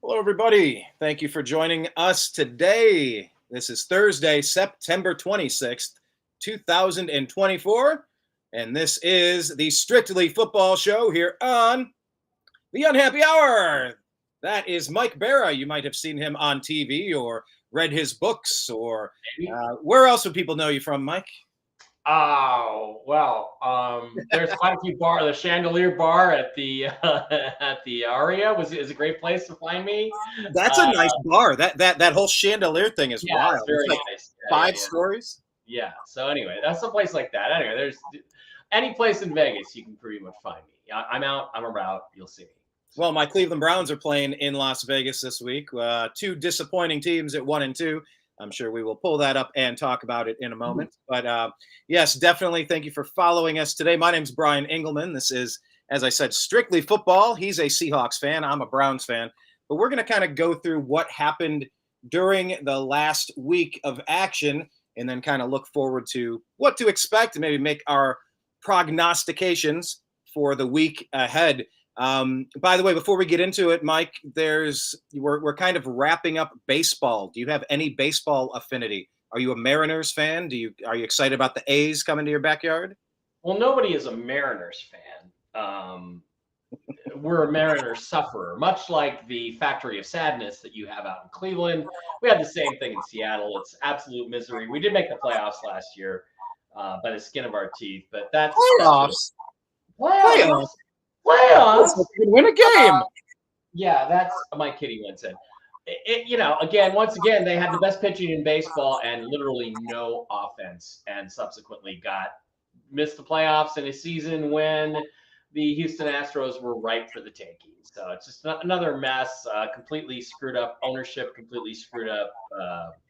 Hello, everybody. Thank you for joining us today. This is Thursday, September 26th, 2024. And this is the Strictly Football Show here on The Unhappy Hour. That is Mike Bara. You might have seen him on TV or read his books, or where else would people know you from, Mike? Oh, well, there's quite a few bars. The Chandelier Bar at the Aria is a great place to find me. That's a nice bar. That whole chandelier thing is Yeah, wild. it's very It's like nice. five stories. Yeah. So anyway, that's a place like that. Anyway, there's any place in Vegas you can pretty much find me. I'm out. I'm around. You'll see me. Well, my Cleveland Browns are playing in Las Vegas this week. Two disappointing teams at 1-2. I'm sure we will pull that up and talk about it in a moment. But yes, definitely thank you for following us today. My name's Brian Engelman. This is, as I said, Strictly Football. He's a Seahawks fan. I'm a Browns fan. But we're going to kind of go through what happened during the last week of action and then kind of look forward to what to expect and maybe make our prognostications for the week ahead. By the way, before we get into it, Mike, we're kind of wrapping up baseball. Do you have any baseball affinity? Are you a Mariners fan? Are you excited about the A's coming to your backyard? Well, nobody is a Mariners fan. We're a Mariners sufferer, much like the Factory of Sadness that you have out in Cleveland. We had the same thing in Seattle. It's absolute misery. We did make the playoffs last year by the skin of our teeth, but that's Playoffs. Playoffs. Playoffs. Win a game. Yeah, that's my kitty wins in. Once again, they had the best pitching in baseball and literally no offense, and subsequently missed the playoffs in a season when the Houston Astros were ripe for the taking. So it's just another mess, completely screwed up ownership, completely screwed up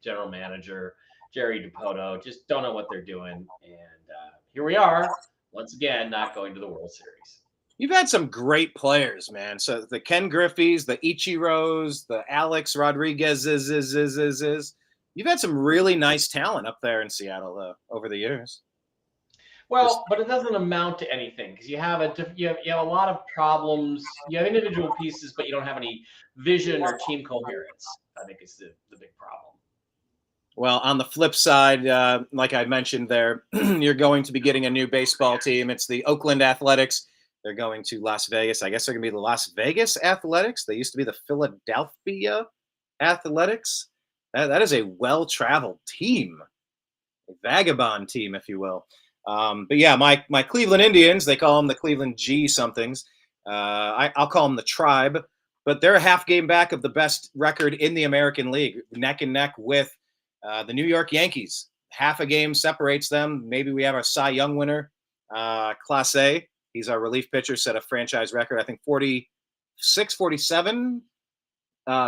general manager, Jerry DiPoto. Just don't know what they're doing. And here we are, once again, not going to the World Series. You've had some great players, man. So the Ken Griffey's, the Ichiros, the Alex Rodriguez's. You've had some really nice talent up there in Seattle over the years. Well, but it doesn't amount to anything because you have a lot of problems. You have individual pieces, but you don't have any vision or team coherence. I think is the big problem. Well, on the flip side, like I mentioned there, you're going to be getting a new baseball team. It's the Oakland Athletics. They're going to Las Vegas. I guess they're going to be the Las Vegas Athletics. They used to be the Philadelphia Athletics. That is a well-traveled team, a vagabond team, if you will. But yeah, my Cleveland Indians, they call them the Cleveland G somethings. I'll call them the Tribe, but they're a half game back of the best record in the American League, neck and neck with the New York Yankees. Half a game separates them. Maybe we have our Cy Young winner, Class A. He's our relief pitcher, set a franchise record, I think 46, 47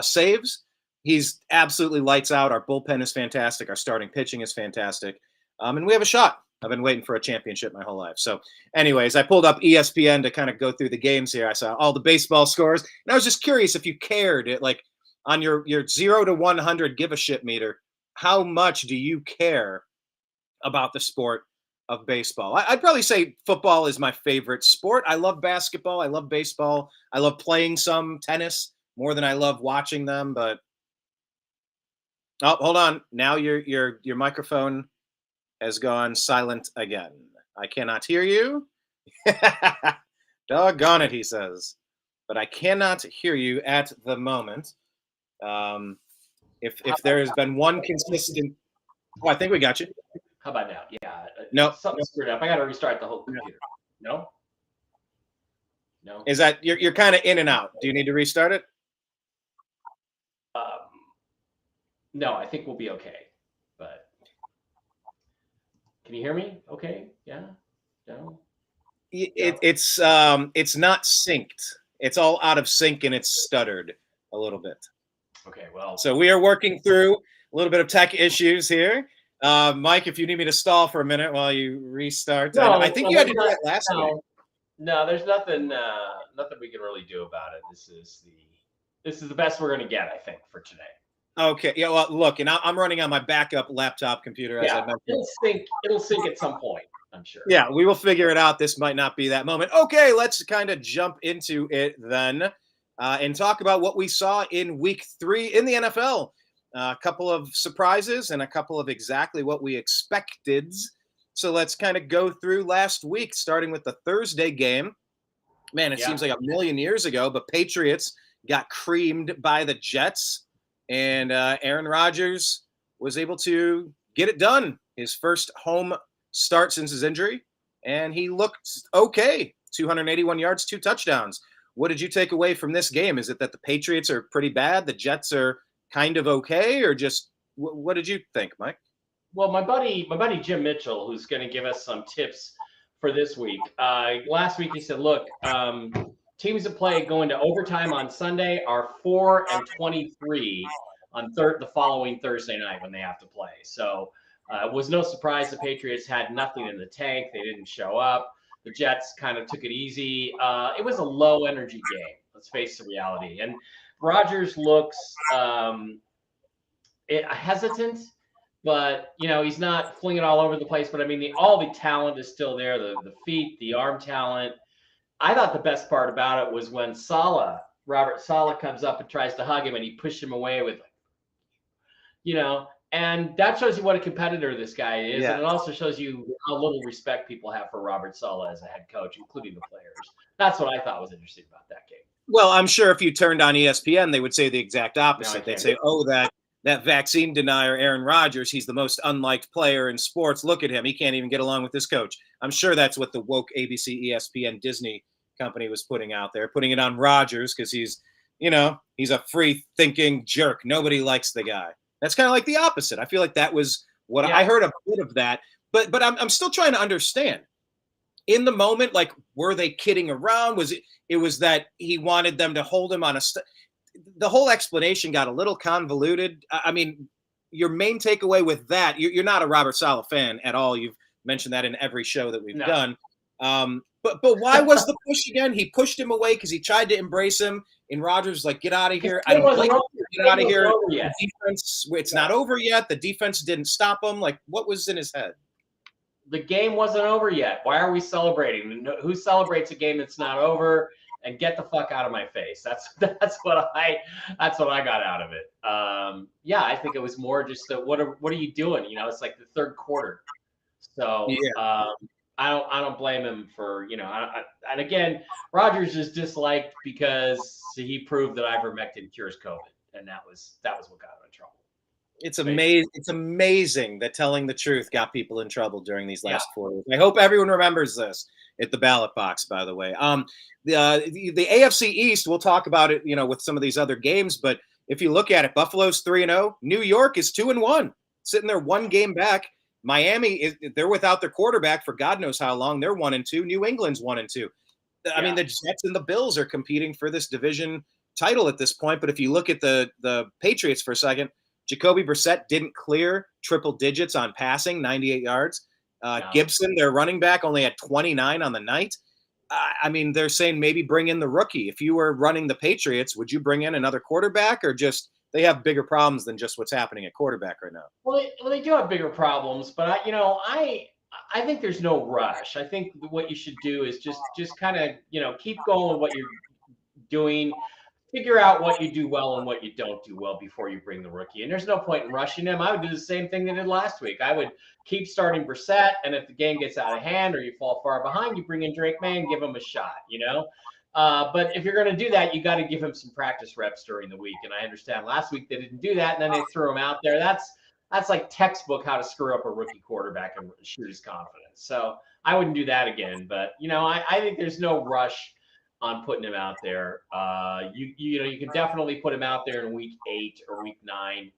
saves. He's absolutely lights out. Our bullpen is fantastic. Our starting pitching is fantastic. And we have a shot. I've been waiting for a championship my whole life. So anyways, I pulled up ESPN to kind of go through the games here. I saw all the baseball scores. And I was just curious if you cared, like on your 0 to 100 give a shit meter, how much do you care about the sport of baseball? I'd probably say football is my favorite sport. I love basketball. I love baseball. I love playing some tennis more than I love watching them. But hold on. Now your microphone has gone silent again. I cannot hear you. Doggone it, he says. But I cannot hear you at the moment. If there has been one consistent, I think we got you. How about now? Yeah. No. Something screwed up. I got to restart the whole computer. No? Is that you're kind of in and out? Do you need to restart it? No, I think we'll be okay. But can you hear me? Okay. Yeah. No. It's not synced. It's all out of sync and it's stuttered a little bit. Okay. Well. So we are working through a little bit of tech issues here. Mike, if you need me to stall for a minute while you restart, I think you had to do that last week. No, there's nothing we can really do about it. This is the best we're going to get, I think, for today. Okay. Yeah. Well, look, and I'm running on my backup laptop computer, as I mentioned. It'll sync at some point, I'm sure. Yeah, we will figure it out. This might not be that moment. Okay, let's kind of jump into it then. and talk about what we saw in week 3 in the NFL. A couple of surprises and a couple of exactly what we expected. So let's kind of go through last week, starting with the Thursday game. Man, it seems like a million years ago, but Patriots got creamed by the Jets, and Aaron Rodgers was able to get it done. His first home start since his injury, and he looked okay. 281 yards, 2 touchdowns. What did you take away from this game? Is it that the Patriots are pretty bad, the Jets are kind of okay, or just what did you think, Mike? Well, my buddy Jim Mitchell, who's going to give us some tips for this week. Last week he said, look, teams that play going to overtime on Sunday are 4-23 on the following Thursday night when they have to play. So it was no surprise the Patriots had nothing in the tank. They didn't show up. The Jets kind of took it easy. It was a low energy game. Let's face the reality. And Rodgers looks hesitant, but he's not flinging all over the place. But I mean, all the talent is still there. The feet, the arm talent. I thought the best part about it was when Robert Saleh comes up and tries to hug him, and he pushed him away with, and that shows you what a competitor this guy is. Yeah. And it also shows you how little respect people have for Robert Saleh as a head coach, including the players. That's what I thought was interesting about that game. Well, I'm sure if you turned on ESPN, they would say the exact opposite. They'd say, oh, that vaccine denier, Aaron Rodgers, he's the most unliked player in sports. Look at him. He can't even get along with his coach. I'm sure that's what the woke ABC, ESPN, Disney company was putting out there, putting it on Rodgers because he's a free-thinking jerk. Nobody likes the guy. That's kind of like the opposite. I feel like that was what I heard a bit of that. But I'm still trying to understand. In the moment, like, were they kidding around? It was that he wanted them to hold him on the whole explanation got a little convoluted. I mean, your main takeaway with that, you're not a Robert Saleh fan at all. You've mentioned that in every show that we've done. But why was the push again? He pushed him away because he tried to embrace him. And Rodgers was like, get out of here. I don't like you. Get out of here. The defense, it's not over yet. The defense didn't stop him. Like, what was in his head? The game wasn't over yet. Why are we celebrating? Who celebrates a game that's not over? And get the fuck out of my face. That's what I got out of it. I think it was more just what are you doing? It's like the third quarter. So I don't blame him for and again, Rodgers is disliked because he proved that ivermectin cures COVID, and that was what got him in trouble. It's amazing. It's amazing that telling the truth got people in trouble during these last 4 years. I hope everyone remembers this at the ballot box, by the way. The AFC East, we'll talk about it, with some of these other games. But if you look at it, Buffalo's 3-0. New York is 2-1, sitting there one game back. Miami, they're without their quarterback for God knows how long. They're 1-2. New England's 1-2. I mean, the Jets and the Bills are competing for this division title at this point. But if you look at the Patriots for a second, Jacoby Brissett didn't clear triple digits on passing, 98 yards. Gibson, their running back, only had 29 on the night. I mean, they're saying maybe bring in the rookie. If you were running the Patriots, would you bring in another quarterback, or just they have bigger problems than just what's happening at quarterback right now? Well, they do have bigger problems, but I think there's no rush. I think what you should do is just kind of keep going with what you're doing. Figure out what you do well and what you don't do well before you bring the rookie. And there's no point in rushing him. I would do the same thing they did last week. I would keep starting Brissett, and if the game gets out of hand or you fall far behind, you bring in Drake May and give him a shot, But if you're going to do that, you got to give him some practice reps during the week. And I understand last week they didn't do that, and then they threw him out there. That's like textbook how to screw up a rookie quarterback and shoot his confidence. So I wouldn't do that again. But, I think there's no rush on putting him out there. You can definitely put him out there in week 8 or week 9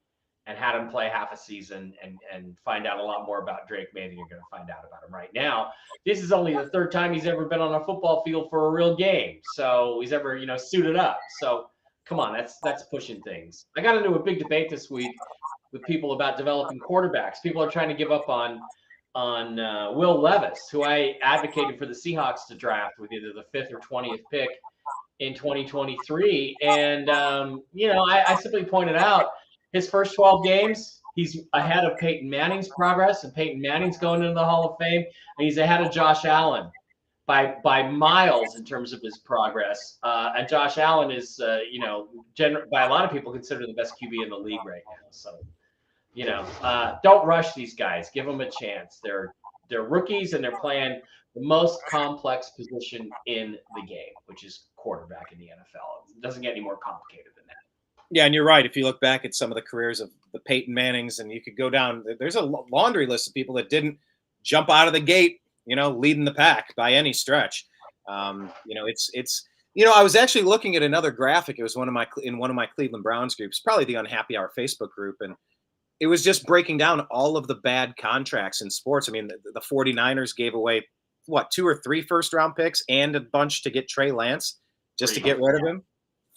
and have him play half a season and find out a lot more about Drake May than you're going to find out about him right now. This is only the third time he's ever been on a football field for a real game. So he's ever, suited up. So come on, that's pushing things. I got into a big debate this week with people about developing quarterbacks. People are trying to give up on Will Levis, who I advocated for the Seahawks to draft with either the 5th or 20th pick in 2023. And, I simply pointed out his first 12 games, he's ahead of Peyton Manning's progress, and Peyton Manning's going into the Hall of Fame, and he's ahead of Josh Allen. by miles in terms of his progress. And Josh Allen is, by a lot of people considered the best QB in the league right now. So, don't rush these guys. Give them a chance. They're rookies and they're playing the most complex position in the game, which is quarterback in the NFL. It doesn't get any more complicated than that. Yeah, and you're right. If you look back at some of the careers of the Peyton Mannings, and you could go down, there's a laundry list of people that didn't jump out of the gate, leading the pack by any stretch. It's I was actually looking at another graphic. It was in one of my Cleveland Browns groups, probably the Unhappy Hour Facebook group, and it was just breaking down all of the bad contracts in sports. I mean, the 49ers gave away 2 or 3 first-round picks and a bunch to get Trey Lance just to get rid of him.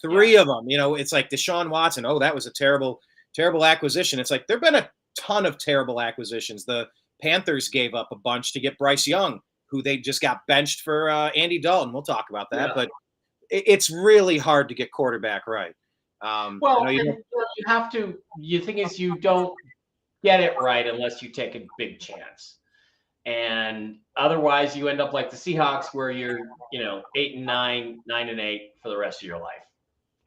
3 of them. It's like Deshaun Watson. Oh, that was a terrible, terrible acquisition. It's like there have been a ton of terrible acquisitions. The Panthers gave up a bunch to get Bryce Young, who they just got benched for Andy Dalton. We'll talk about that, but it's really hard to get quarterback right. You have to. The thing is, you don't get it right unless you take a big chance, and otherwise you end up like the Seahawks, where you're 8-9, 9-8 for the rest of your life.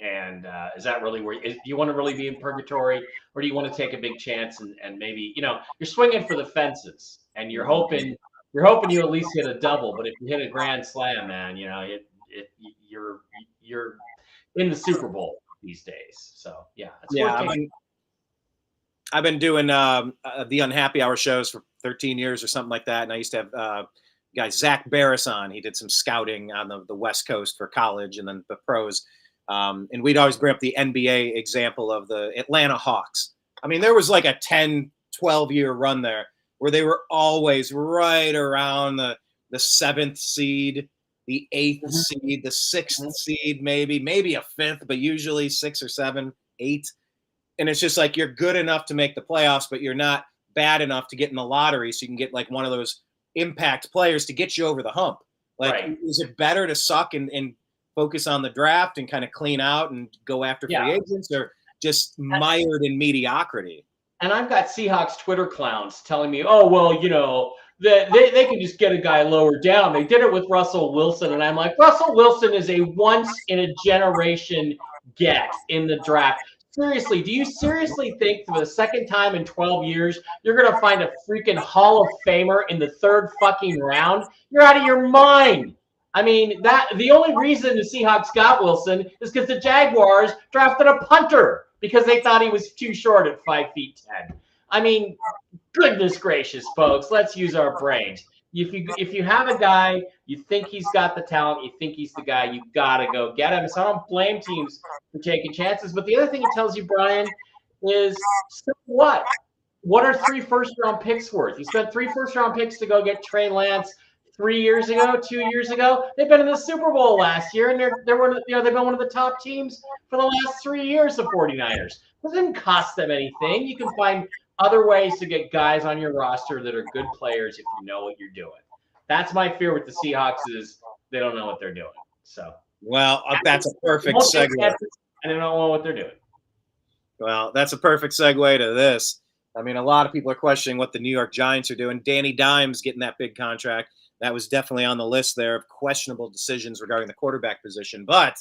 And is that really do you want to really be in purgatory, or do you want to take a big chance and maybe you're swinging for the fences and you're hoping you at least hit a double, but if you hit a grand slam, man, you're in the Super Bowl these days. So I've been doing the Unhappy Hour shows for 13 years or something like that, and I used to have guy Zach Barris on. He did some scouting on the West Coast for college and then the pros. And we'd always bring up the NBA example of the Atlanta Hawks. I mean, there was like a 10, 12-year run there where they were always right around the 7th seed, the 8th seed, the 6th seed, maybe a 5th, but usually 6 or 7, 8. And it's just like you're good enough to make the playoffs, but you're not bad enough to get in the lottery so you can get like one of those impact players to get you over the hump. Like, is it better to suck and focus on the draft and kind of clean out and go after free agents, or just mired in mediocrity? And I've got Seahawks Twitter clowns telling me, oh, well, they can just get a guy lower down. They did it with Russell Wilson. And I'm like, Russell Wilson is a once-in-a-generation get in the draft. Seriously, do you seriously think for the second time in 12 years, you're going to find a freaking Hall of Famer in the 3rd fucking round? You're out of your mind. I mean, the only reason the Seahawks got Wilson is because the Jaguars drafted a punter because they thought he was too short at 5'10". I mean, goodness gracious, folks, let's use our brains. If you have a guy, you think he's got the talent, you think he's the guy, you gotta go get him. So I don't blame teams for taking chances. But the other thing it tells you, Brian, is so what? What are 3 first-round picks worth? You spent 3 first-round picks to go get Trey Lance 3 years ago, 2 years ago. They've been in the Super Bowl last year, and they've been one of the top teams for the last 3 years. The 49ers. It doesn't cost them anything. You can find other ways to get guys on your roster that are good players if you know what you're doing. That's my fear with the Seahawks is they don't know what they're doing. So that's a perfect segue. And they don't know what they're doing. Well, that's a perfect segue to this. I mean, a lot of people are questioning what the New York Giants are doing. Danny Dimes getting that big contract. That was definitely on the list there of questionable decisions regarding the quarterback position. But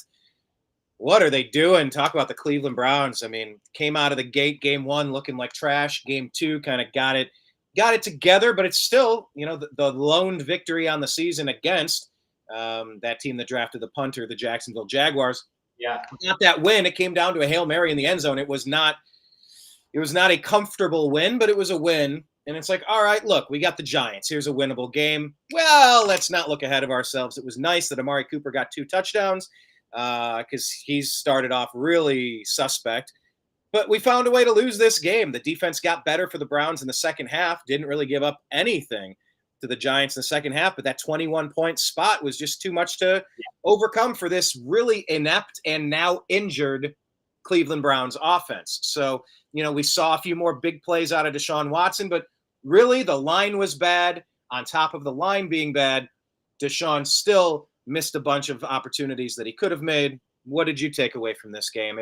what are they doing? Talk about the Cleveland Browns. I mean, came out of the gate game 1 looking like trash. Game 2 kind of got it together, but it's still, the lone victory on the season against that team that drafted the punter, the Jacksonville Jaguars. Yeah. Not that win. It came down to a Hail Mary in the end zone. It was not a comfortable win, but it was a win. And it's like, all right, look, we got the Giants. Here's a winnable game. Well, let's not look ahead of ourselves. It was nice that Amari Cooper got 2 touchdowns because he's started off really suspect. But we found a way to lose this game. The defense got better for the Browns in the second half, didn't really give up anything to the Giants in the second half, but that 21-point spot was just too much to overcome for this really inept and now injured Cleveland Browns offense. So, we saw a few more big plays out of Deshaun Watson, but really the line was bad. On top of the line being bad, Deshaun still missed a bunch of opportunities that he could have made. What did you take away from this game?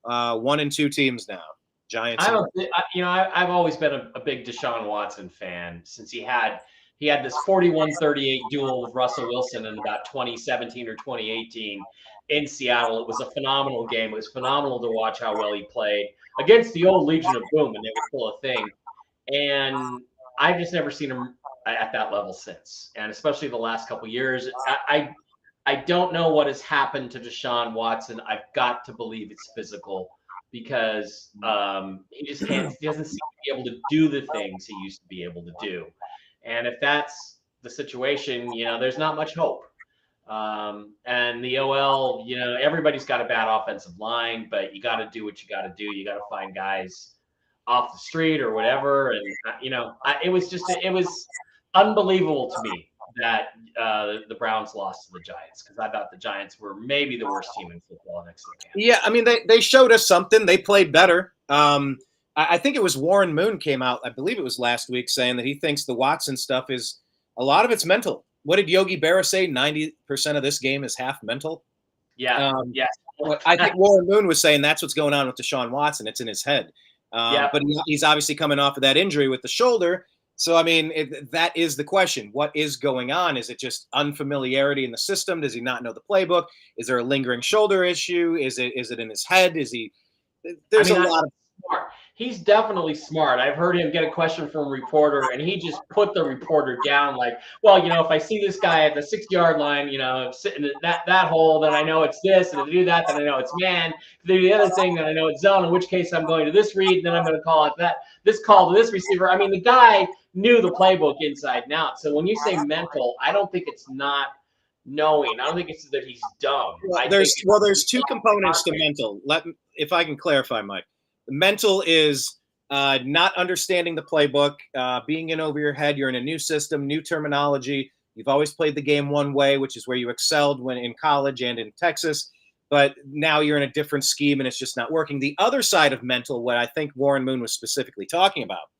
1-2 teams now. Giants. I've always been a big Deshaun Watson fan since he had He had this 41-38 duel with Russell Wilson in about 2017 or 2018 in Seattle. It was a phenomenal game. It was phenomenal to watch how well he played against the old Legion of Boom, and they were still a thing. And I've just never seen him at that level since, and especially the last couple of years. I don't know what has happened to Deshaun Watson. I've got to believe it's physical because he just can't. He doesn't seem to be able to do the things he used to be able to do. And if that's the situation, there's not much hope. And the OL, everybody's got a bad offensive line, but you got to do what you got to do. You got to find guys off the street or whatever. And, it was unbelievable to me that the Browns lost to the Giants, because I thought the Giants were maybe the worst team in football next to the Panthers. Yeah, I mean, they showed us something. They played better. I think it was Warren Moon came out, I believe it was last week, saying that he thinks the Watson stuff is a lot of it's mental. What did Yogi Berra say? 90% of this game is half mental. Yeah. I think Warren Moon was saying that's what's going on with Deshaun Watson. It's in his head. But he's obviously coming off of that injury with the shoulder. So, I mean, that is the question. What is going on? Is it just unfamiliarity in the system? Does he not know the playbook? Is there a lingering shoulder issue? Is it in his head? There's a lot of smart. He's definitely smart. I've heard him get a question from a reporter, and he just put the reporter down like, well, if I see this guy at the 6-yard line, sitting in that hole, then I know it's this. And if I do that, then I know it's man. If they do the other thing, then I know it's zone, in which case I'm going to this read, then I'm going to call it this call to this receiver. I mean, the guy knew the playbook inside and out. So when you say mental, I don't think it's not knowing. I don't think it's that he's dumb. There's two components to mental. If I can clarify, Mike. Mental is not understanding the playbook, being in over your head. You're in a new system, new terminology. You've always played the game one way, which is where you excelled when in college and in Texas. But now you're in a different scheme and it's just not working. The other side of mental, what I think Warren Moon was specifically talking about,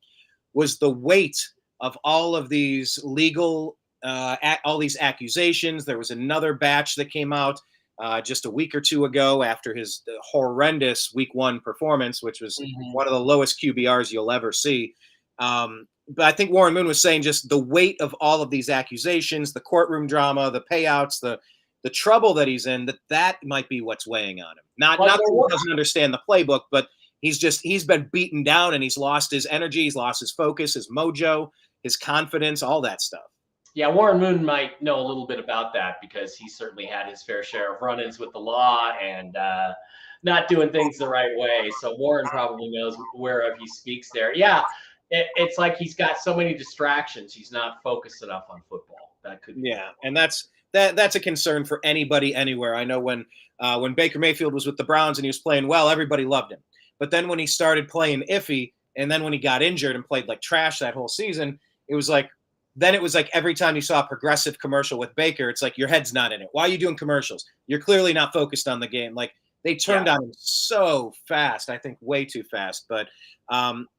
was the weight of all of these legal, all these accusations. There was another batch that came out just a week or two ago after his horrendous week 1 performance, which was one of the lowest QBRs you'll ever see. But I think Warren Moon was saying just the weight of all of these accusations, the courtroom drama, the payouts, the trouble that he's in, that might be what's weighing on him. Not that he doesn't understand the playbook, but he's been beaten down and he's lost his energy. He's lost his focus, his mojo, his confidence, all that stuff. Yeah, Warren Moon might know a little bit about that because he certainly had his fair share of run-ins with the law and not doing things the right way. So Warren probably knows whereof he speaks there. Yeah, it's like he's got so many distractions. He's not focused enough on football. That could be. Yeah, and that's a concern for anybody anywhere. I know when Baker Mayfield was with the Browns and he was playing well, everybody loved him. But then when he started playing iffy, and then when he got injured and played like trash that whole season, it was like every time you saw a Progressive commercial with Baker, it's like your head's not in it. Why are you doing commercials? You're clearly not focused on the game. Like they turned on him so fast, I think way too fast. But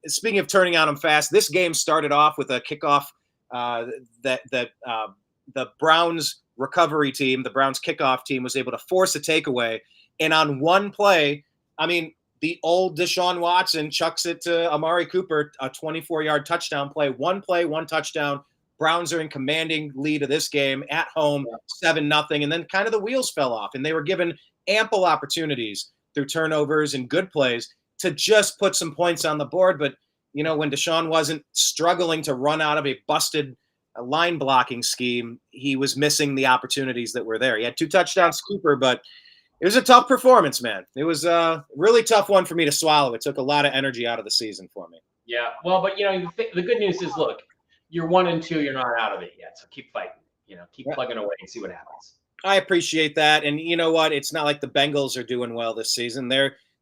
speaking of turning on him fast, this game started off with a kickoff that the Browns recovery team, the Browns kickoff team, was able to force a takeaway. And on one play, I mean, the old Deshaun Watson chucks it to Amari Cooper, a 24-yard touchdown play. One play, one touchdown. Browns are in commanding lead of this game at home, 7-0. And then kind of the wheels fell off. And they were given ample opportunities through turnovers and good plays to just put some points on the board. But, when Deshaun wasn't struggling to run out of a busted line blocking scheme, he was missing the opportunities that were there. He had 2 touchdowns, Cooper, but it was a tough performance, man. It was a really tough one for me to swallow. It took a lot of energy out of the season for me. Yeah, well, but the good news is, look, you're 1-2. You're not out of it yet, so keep fighting. Keep plugging away and see what happens. I appreciate that, and you know what? It's not like the Bengals are doing well this season.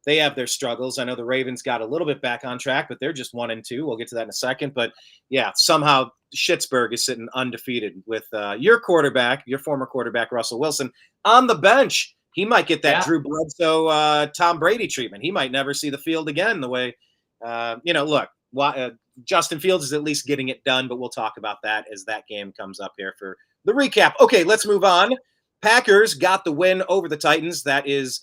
They have their struggles. I know the Ravens got a little bit back on track, but they're just 1-2. We'll get to that in a second. But yeah, somehow Schittsburg is sitting undefeated with your former quarterback Russell Wilson on the bench. He might get that Drew Bledsoe, Tom Brady treatment. He might never see the field again. The way, look, Justin Fields is at least getting it done, but we'll talk about that as that game comes up here for the recap. Okay, let's move on. Packers got the win over the Titans. That is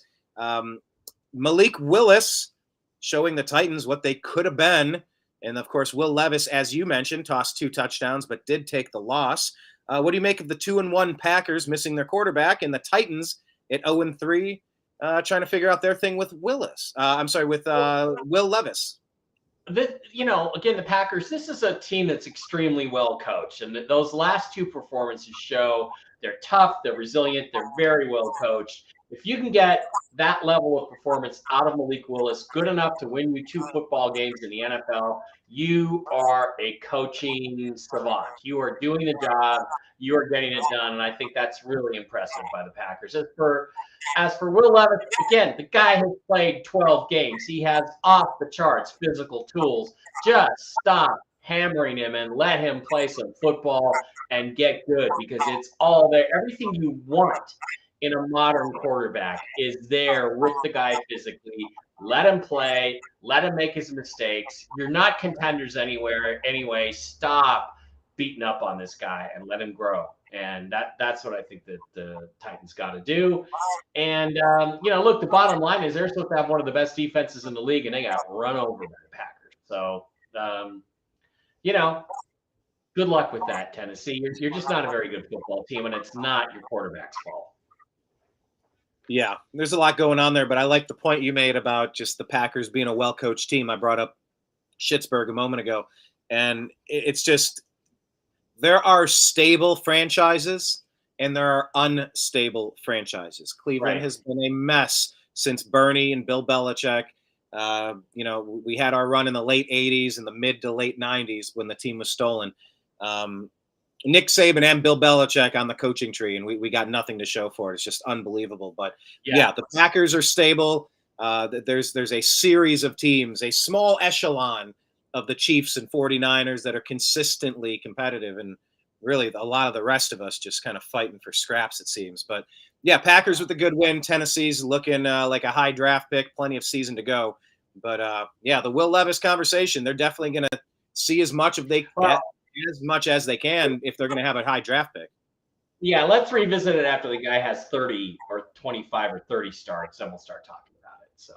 Malik Willis showing the Titans what they could have been And of course, Will Levis, as you mentioned, tossed 2 touchdowns, but did take the loss. What do you make of the 2-1 Packers missing their quarterback and the Titans at 0-3, trying to figure out their thing with Will Levis? Again, the Packers, this is a team that's extremely well coached. And those last 2 performances show they're tough, they're resilient, they're very well coached. If you can get that level of performance out of Malik Willis, good enough to win you 2 football games in the NFL, you are a coaching savant. You are doing the job, you are getting it done. And I think that's really impressive by the Packers. As for Will Levis, again, the guy has played 12 games. He has off the charts physical tools. Just stop hammering him and let him play some football and get good, because it's all there. Everything you want in a modern quarterback is there with the guy physically. Let him play. Let him make his mistakes. You're not contenders anywhere anyway. Stop beating up on this guy and let him grow. And that's what I think that the Titans got to do. And look, the bottom line is they're supposed to have one of the best defenses in the league, and they got run over by the Packers. So, good luck with that, Tennessee. You're just not a very good football team, and it's not your quarterback's fault. Yeah, there's a lot going on there, but I like the point you made about just the Packers being a well-coached team. I brought up Schittsburg a moment ago, and it's just there are stable franchises and there are unstable franchises. Cleveland has been a mess since Bernie and Bill Belichick. We had our run in the late 80s and the mid to late 90s when the team was stolen. Nick Saban and Bill Belichick on the coaching tree, and we got nothing to show for it. It's just unbelievable. But yeah, the Packers are stable. There's a series of teams, a small echelon of the Chiefs and 49ers that are consistently competitive, and really a lot of the rest of us just kind of fighting for scraps, it seems. But yeah, Packers with a good win. Tennessee's looking like a high draft pick, plenty of season to go. But the Will Levis conversation, they're definitely going to see as much as they can if they're going to have a high draft pick. Yeah, let's revisit it after the guy has 30 or 25 or 30 starts, and we'll start talking about it. So.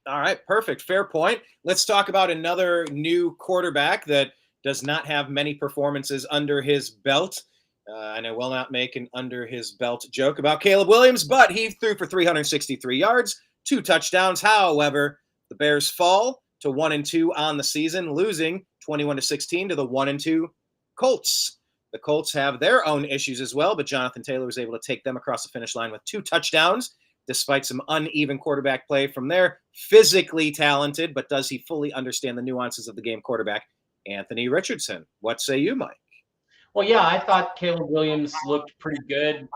All right, perfect. Fair point. Let's talk about another new quarterback that does not have many performances under his belt. And I will not make an under his belt joke about Caleb Williams, but he threw for 363 yards, 2 touchdowns. However, the Bears fall to 1-2 on the season, losing 21-16 to the 1-2 Colts. The Colts have their own issues as well, but Jonathan Taylor was able to take them across the finish line with 2 touchdowns. Despite some uneven quarterback play from their physically talented, but does he fully understand the nuances of the game quarterback, Anthony Richardson? What say you, Mike? Well, yeah, I thought Caleb Williams looked pretty good.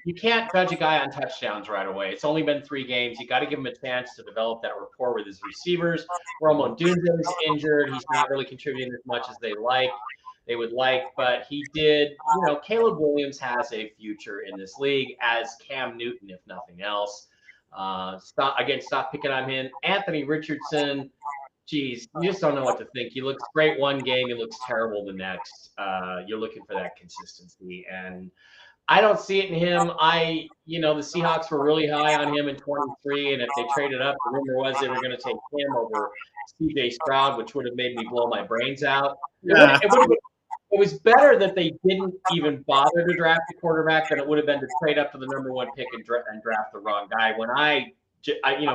You can't judge a guy on touchdowns right away. It's only been 3 games. You got to give him a chance to develop that rapport with his receivers. Romo Dunze is injured. He's not really contributing as much as they would like, but he did. Caleb Williams has a future in this league as Cam Newton, if nothing else. Stop picking on him. Anthony Richardson, geez, you just don't know what to think. He looks great one game, he looks terrible the next. You're looking for that consistency, and I don't see it in him. The Seahawks were really high on him in 23, and if they traded up, the rumor was they were going to take him over CJ Stroud, which would have made me blow my brains out. It was better that they didn't even bother to draft a quarterback than it would have been to trade up to the number 1 pick and draft the wrong guy. When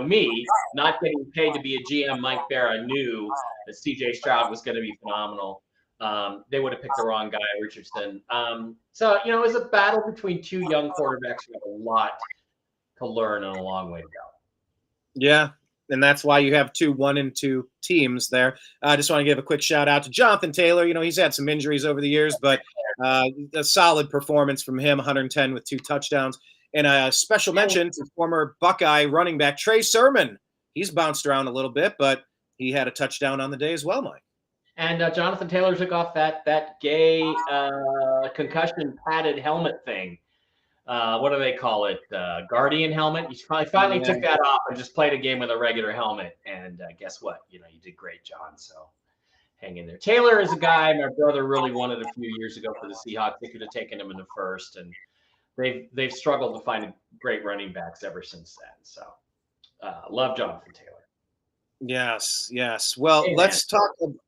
me not getting paid to be a GM, Mike Bara, knew that CJ Stroud was going to be phenomenal. They would have picked the wrong guy, Richardson. It was a battle between 2 young quarterbacks who have a lot to learn and a long way to go. Yeah, and that's why you have 2 1-2 teams there. I just want to give a quick shout out to Jonathan Taylor. He's had some injuries over the years, but a solid performance from him, 110 with 2 touchdowns. And a special mention to former Buckeye running back Trey Sermon. He's bounced around a little bit, but he had a touchdown on the day as well, Mike. And Jonathan Taylor took off that gay concussion padded helmet thing. What do they call it? Guardian helmet. He finally took that off and just played a game with a regular helmet. And guess what? You did great, John. So hang in there. Taylor is a guy my brother really wanted a few years ago for the Seahawks. They could have taken him in the first, and they've struggled to find great running backs ever since then. So love Jonathan Taylor. Yes, yes. Well, Hey, man.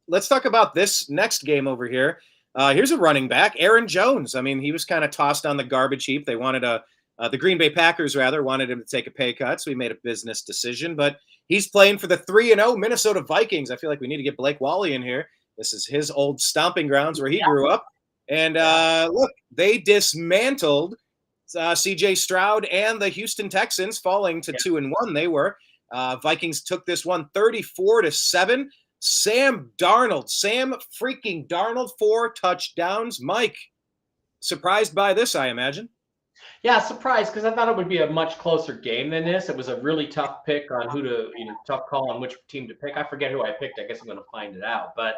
let's talk about this next game over here. Here's a running back, Aaron Jones. I mean, he was kind of tossed on the garbage heap. They wanted the Green Bay Packers rather wanted him to take a pay cut, so he made a business decision. But he's playing for the 3-0 Minnesota Vikings. I feel like we need to get Blake Wally in here. This is his old stomping grounds where he grew up. And look, they dismantled C.J. Stroud and the Houston Texans, falling to 2-1. They were. Vikings took this one 34-7. Sam freaking Darnold, 4 touchdowns. Mike, surprised by this, I imagine. Yeah, surprised because I thought it would be a much closer game than this. It was a really tough pick on tough call on which team to pick. I forget who I picked. I guess I'm going to find it out. But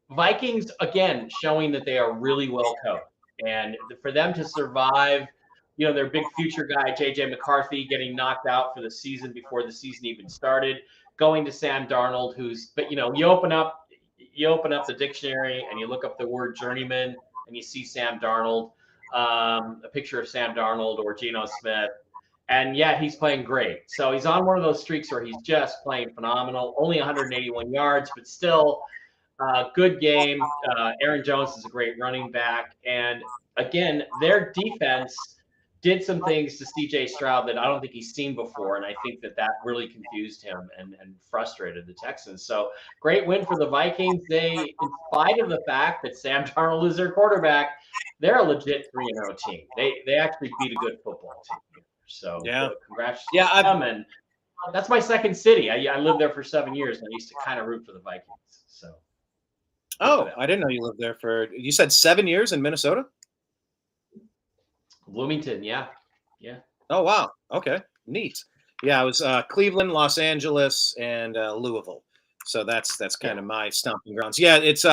Vikings, again, showing that they are really well coached. And for them to survive, their big future guy, J.J. McCarthy, getting knocked out for the season before the season even started, going to Sam Darnold, you open up the dictionary and you look up the word journeyman and you see Sam Darnold, a picture of Sam Darnold or Geno Smith. And yet he's playing great. So he's on one of those streaks where he's just playing phenomenal. Only 181 yards, but still good game. Aaron Jones is a great running back. And again, their defense did some things to C.J. Stroud that I don't think he's seen before. And I think that really confused him and frustrated the Texans. So great win for the Vikings. They, in spite of the fact that Sam Darnold is their quarterback, they're a legit 3-0 team. They actually beat a good football team. So congrats to them. And that's my second city. I lived there for 7 years, and I used to kind of root for the Vikings. So. Oh, I didn't know you lived there you said 7 years in Minnesota? Bloomington, yeah. Oh, wow. Okay, neat. Yeah, I was Cleveland, Los Angeles, and Louisville. So that's kind of my stomping grounds. Yeah, it's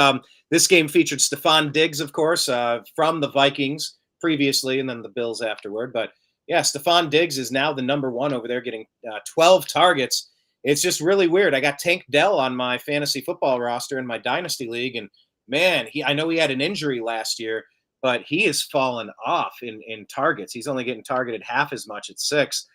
this game featured Stephon Diggs, of course, from the Vikings previously, and then the Bills afterward. But yeah, Stephon Diggs is now the number 1 over there, getting 12 targets. It's just really weird. I got Tank Dell on my fantasy football roster in my dynasty league, and man, I know he had an injury last year, but he has fallen off in targets. He's only getting targeted half as much at 6.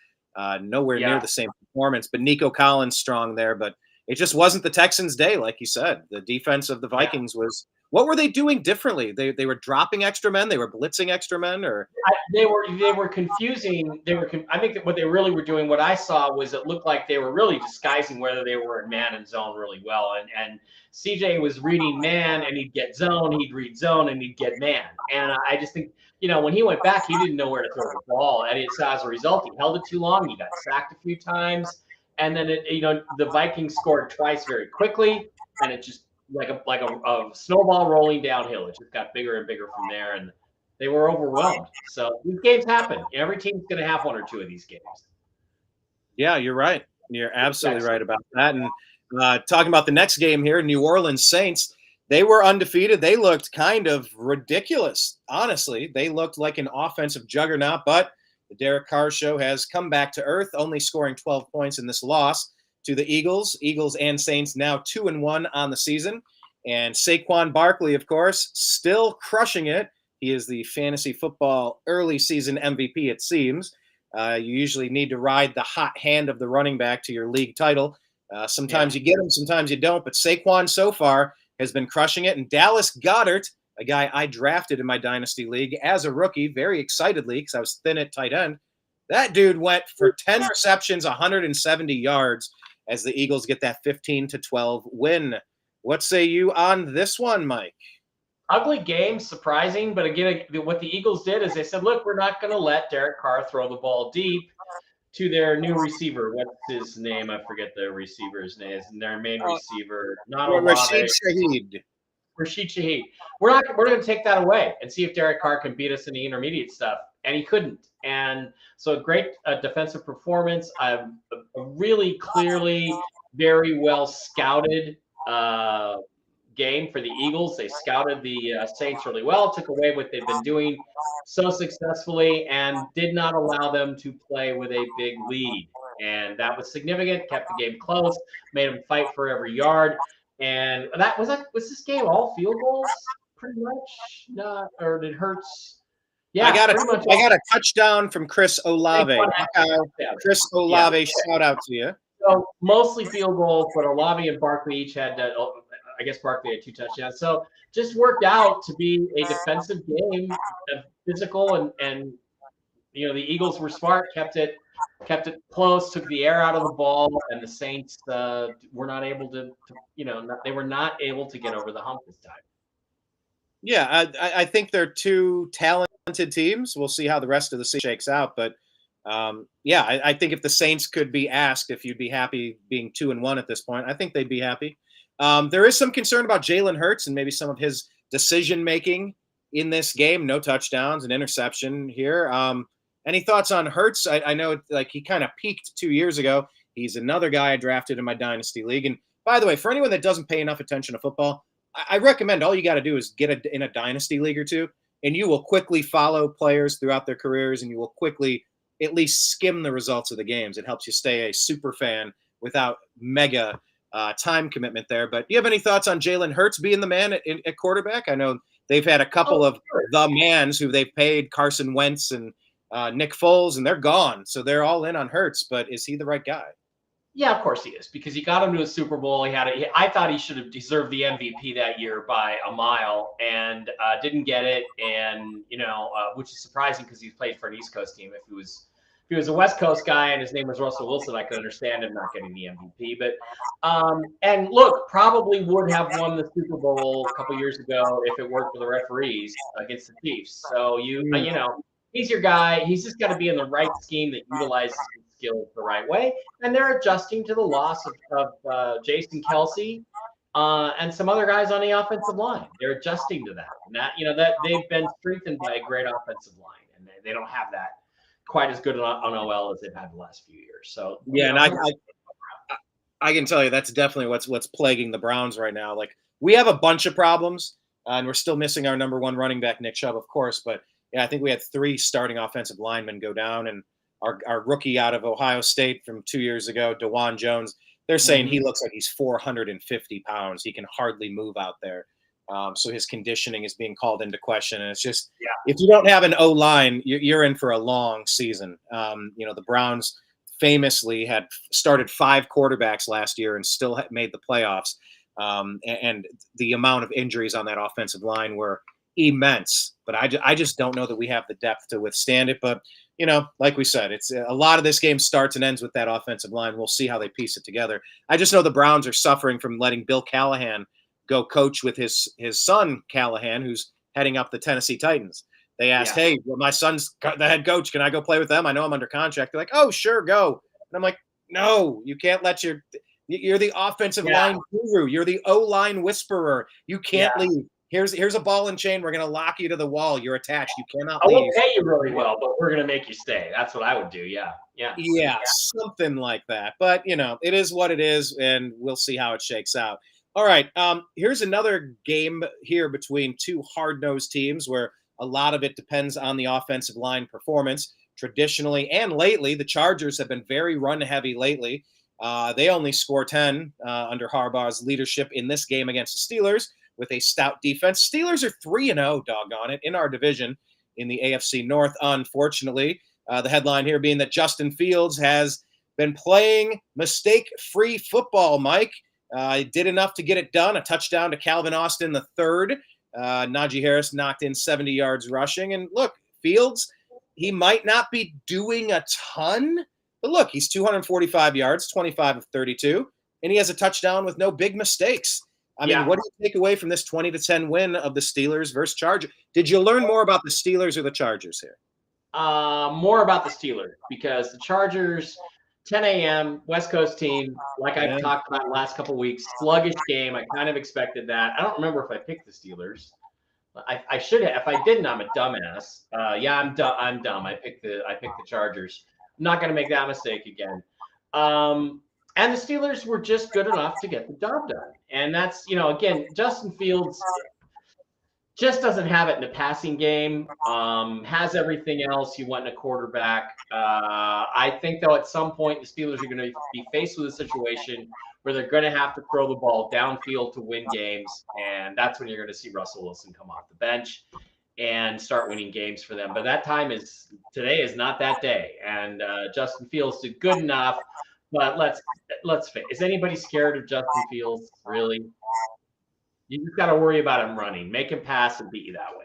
Nowhere near the same performance. But Nico Collins strong there, but it just wasn't the Texans' day, like you said. The defense of the Vikings was. What were they doing differently? They were dropping extra men. They were blitzing extra men, or they were confusing. I think that what they really were doing, what I saw was it looked like they were really disguising whether they were in man and zone really well. And CJ was reading man, and he'd get zone. He'd read zone, and he'd get man. And I just think when he went back, he didn't know where to throw the ball, and as a result, he held it too long. He got sacked a few times, and then the Vikings scored twice very quickly, and it just. Like a snowball rolling downhill. It just got bigger and bigger from there, and they were overwhelmed. So these games happen. Every team's going to have 1 or 2 of these games. Yeah, you're right. You're absolutely right about that. And talking about the next game here, New Orleans Saints, they were undefeated. They looked kind of ridiculous, honestly. They looked like an offensive juggernaut, but the Derek Carr show has come back to earth, only scoring 12 points in this loss to the Eagles. Eagles and Saints now 2-1 on the season. And Saquon Barkley, of course, still crushing it. He is the fantasy football early season MVP, it seems. You usually need to ride the hot hand of the running back to your league title. Sometimes you get him, sometimes you don't. But Saquon so far has been crushing it. And Dallas Goedert, a guy I drafted in my dynasty league as a rookie, very excitedly because I was thin at tight end. That dude went for 10 receptions, 170 yards. As the Eagles get that 15-12 win. What say you on this one, Mike? Ugly game, surprising. But again, what the Eagles did is they said, look, we're not going to let Derek Carr throw the ball deep to their new receiver. What's his name? I forget the receiver's name. Their main receiver. Not Rashid Shaheed. Rashid Shaheed. We're going to take that away and see if Derek Carr can beat us in the intermediate stuff. And he couldn't. And so a great defensive performance. A really clearly very well scouted game for the Eagles. They scouted the Saints really well, took away what they've been doing so successfully, and did not allow them to play with a big lead. And that was significant, kept the game close, made them fight for every yard. And was this game all field goals? Pretty much, not, or did Hurts? Yeah, I got a touchdown from Chris Olave. Chris Olave, shout out to you. So mostly field goals, but Olave and Barkley each had, I guess Barkley had 2 touchdowns. So just worked out to be a defensive game, physical, and the Eagles were smart, kept it close, took the air out of the ball, and the Saints were not able they were not able to get over the hump this time. Yeah, I think they're two talented teams. We'll see how the rest of the season shakes out, but yeah, I think if the Saints could be asked if you'd be happy being 2-1 at this point, I think they'd be happy. There is some concern about Jalen Hurts and maybe some of his decision making in this game. No touchdowns, an interception here. Any thoughts on Hurts? I know like he kind of peaked 2 years ago. He's another guy I drafted in my dynasty league. And by the way, for anyone that doesn't pay enough attention to football, I recommend all you got to do is get in a dynasty league or two, and you will quickly follow players throughout their careers, and you will quickly at least skim the results of the games. It helps you stay a super fan without mega time commitment there. But do you have any thoughts on Jalen Hurts being the man at quarterback? I know they've had a couple of the mans who they've paid, Carson Wentz and Nick Foles, and they're gone. So they're all in on Hurts, but is he the right guy? Yeah, of course he is, because he got him to a Super Bowl. I thought he should have deserved the MVP that year by a mile, and didn't get it. And which is surprising because he's played for an East Coast team. If he was a West Coast guy and his name was Russell Wilson, I could understand him not getting the MVP. But and look, probably would have won the Super Bowl a couple years ago if it weren't for the referees against the Chiefs. So he's your guy. He's just got to be in the right scheme that utilizes his skills the right way. And they're adjusting to the loss of Jason Kelsey and some other guys on the offensive line. They're adjusting to that. And that they've been strengthened by a great offensive line, and they don't have that quite as good on OL as they've had the last few years. So yeah, and I can tell you that's definitely what's plaguing the Browns right now. Like we have a bunch of problems, and we're still missing our number one running back, Nick Chubb, of course. But yeah, I think we had 3 starting offensive linemen go down, and our rookie out of Ohio State from 2 years ago, DeJuan Jones, they're saying he looks like he's 450 pounds. He can hardly move out there. So his conditioning is being called into question. And it's just, if you don't have an O-line, you're in for a long season. The Browns famously had started 5 quarterbacks last year and still made the playoffs. And the amount of injuries on that offensive line were immense. But I just don't know that we have the depth to withstand it. But, like we said, it's a lot of this game starts and ends with that offensive line. We'll see how they piece it together. I just know the Browns are suffering from letting Bill Callahan go coach with his son Callahan, who's heading up the Tennessee Titans. They asked, hey, well, my son's the head coach. Can I go play with them? I know I'm under contract. They're like, oh, sure, go. And I'm like, no, you can't let you're the offensive line guru. You're the O-line whisperer. You can't leave. Here's a ball and chain. We're going to lock you to the wall. You're attached. You cannot leave. We'll pay you really well, but we're going to make you stay. That's what I would do. Yeah, something like that. But, it is what it is, and we'll see how it shakes out. All right, here's another game here between 2 hard-nosed teams where a lot of it depends on the offensive line performance. Traditionally and lately, the Chargers have been very run-heavy lately. They only score 10 under Harbaugh's leadership in this game against the Steelers with a stout defense. Steelers are 3-0, doggone it, in our division in the AFC North, unfortunately. The headline here being that Justin Fields has been playing mistake-free football, Mike. Did enough to get it done. A touchdown to Calvin Austin III. Najee Harris knocked in 70 yards rushing. And look, Fields, he might not be doing a ton, but look, he's 245 yards, 25 of 32, and he has a touchdown with no big mistakes. I mean, what do you take away from this 20-10 win of the Steelers versus Chargers? Did you learn more about the Steelers or the Chargers here? More about the Steelers, because the Chargers, 10 a.m. West Coast team, like I've talked about the last couple of weeks, sluggish game. I kind of expected that. I don't remember if I picked the Steelers. I should have. If I didn't, I'm a dumbass. I'm dumb. I picked the Chargers. I'm not going to make that mistake again. And the Steelers were just good enough to get the job done. And that's, again, Justin Fields just doesn't have it in the passing game. Has everything else you want in a quarterback. I think, though, at some point the Steelers are going to be faced with a situation where they're going to have to throw the ball downfield to win games, and that's when you're going to see Russell Wilson come off the bench and start winning games for them. But that time today is not that day, and Justin Fields did good enough. But let's face. Is anybody scared of Justin Fields? Really? You just got to worry about him running, make him pass, and beat you that way.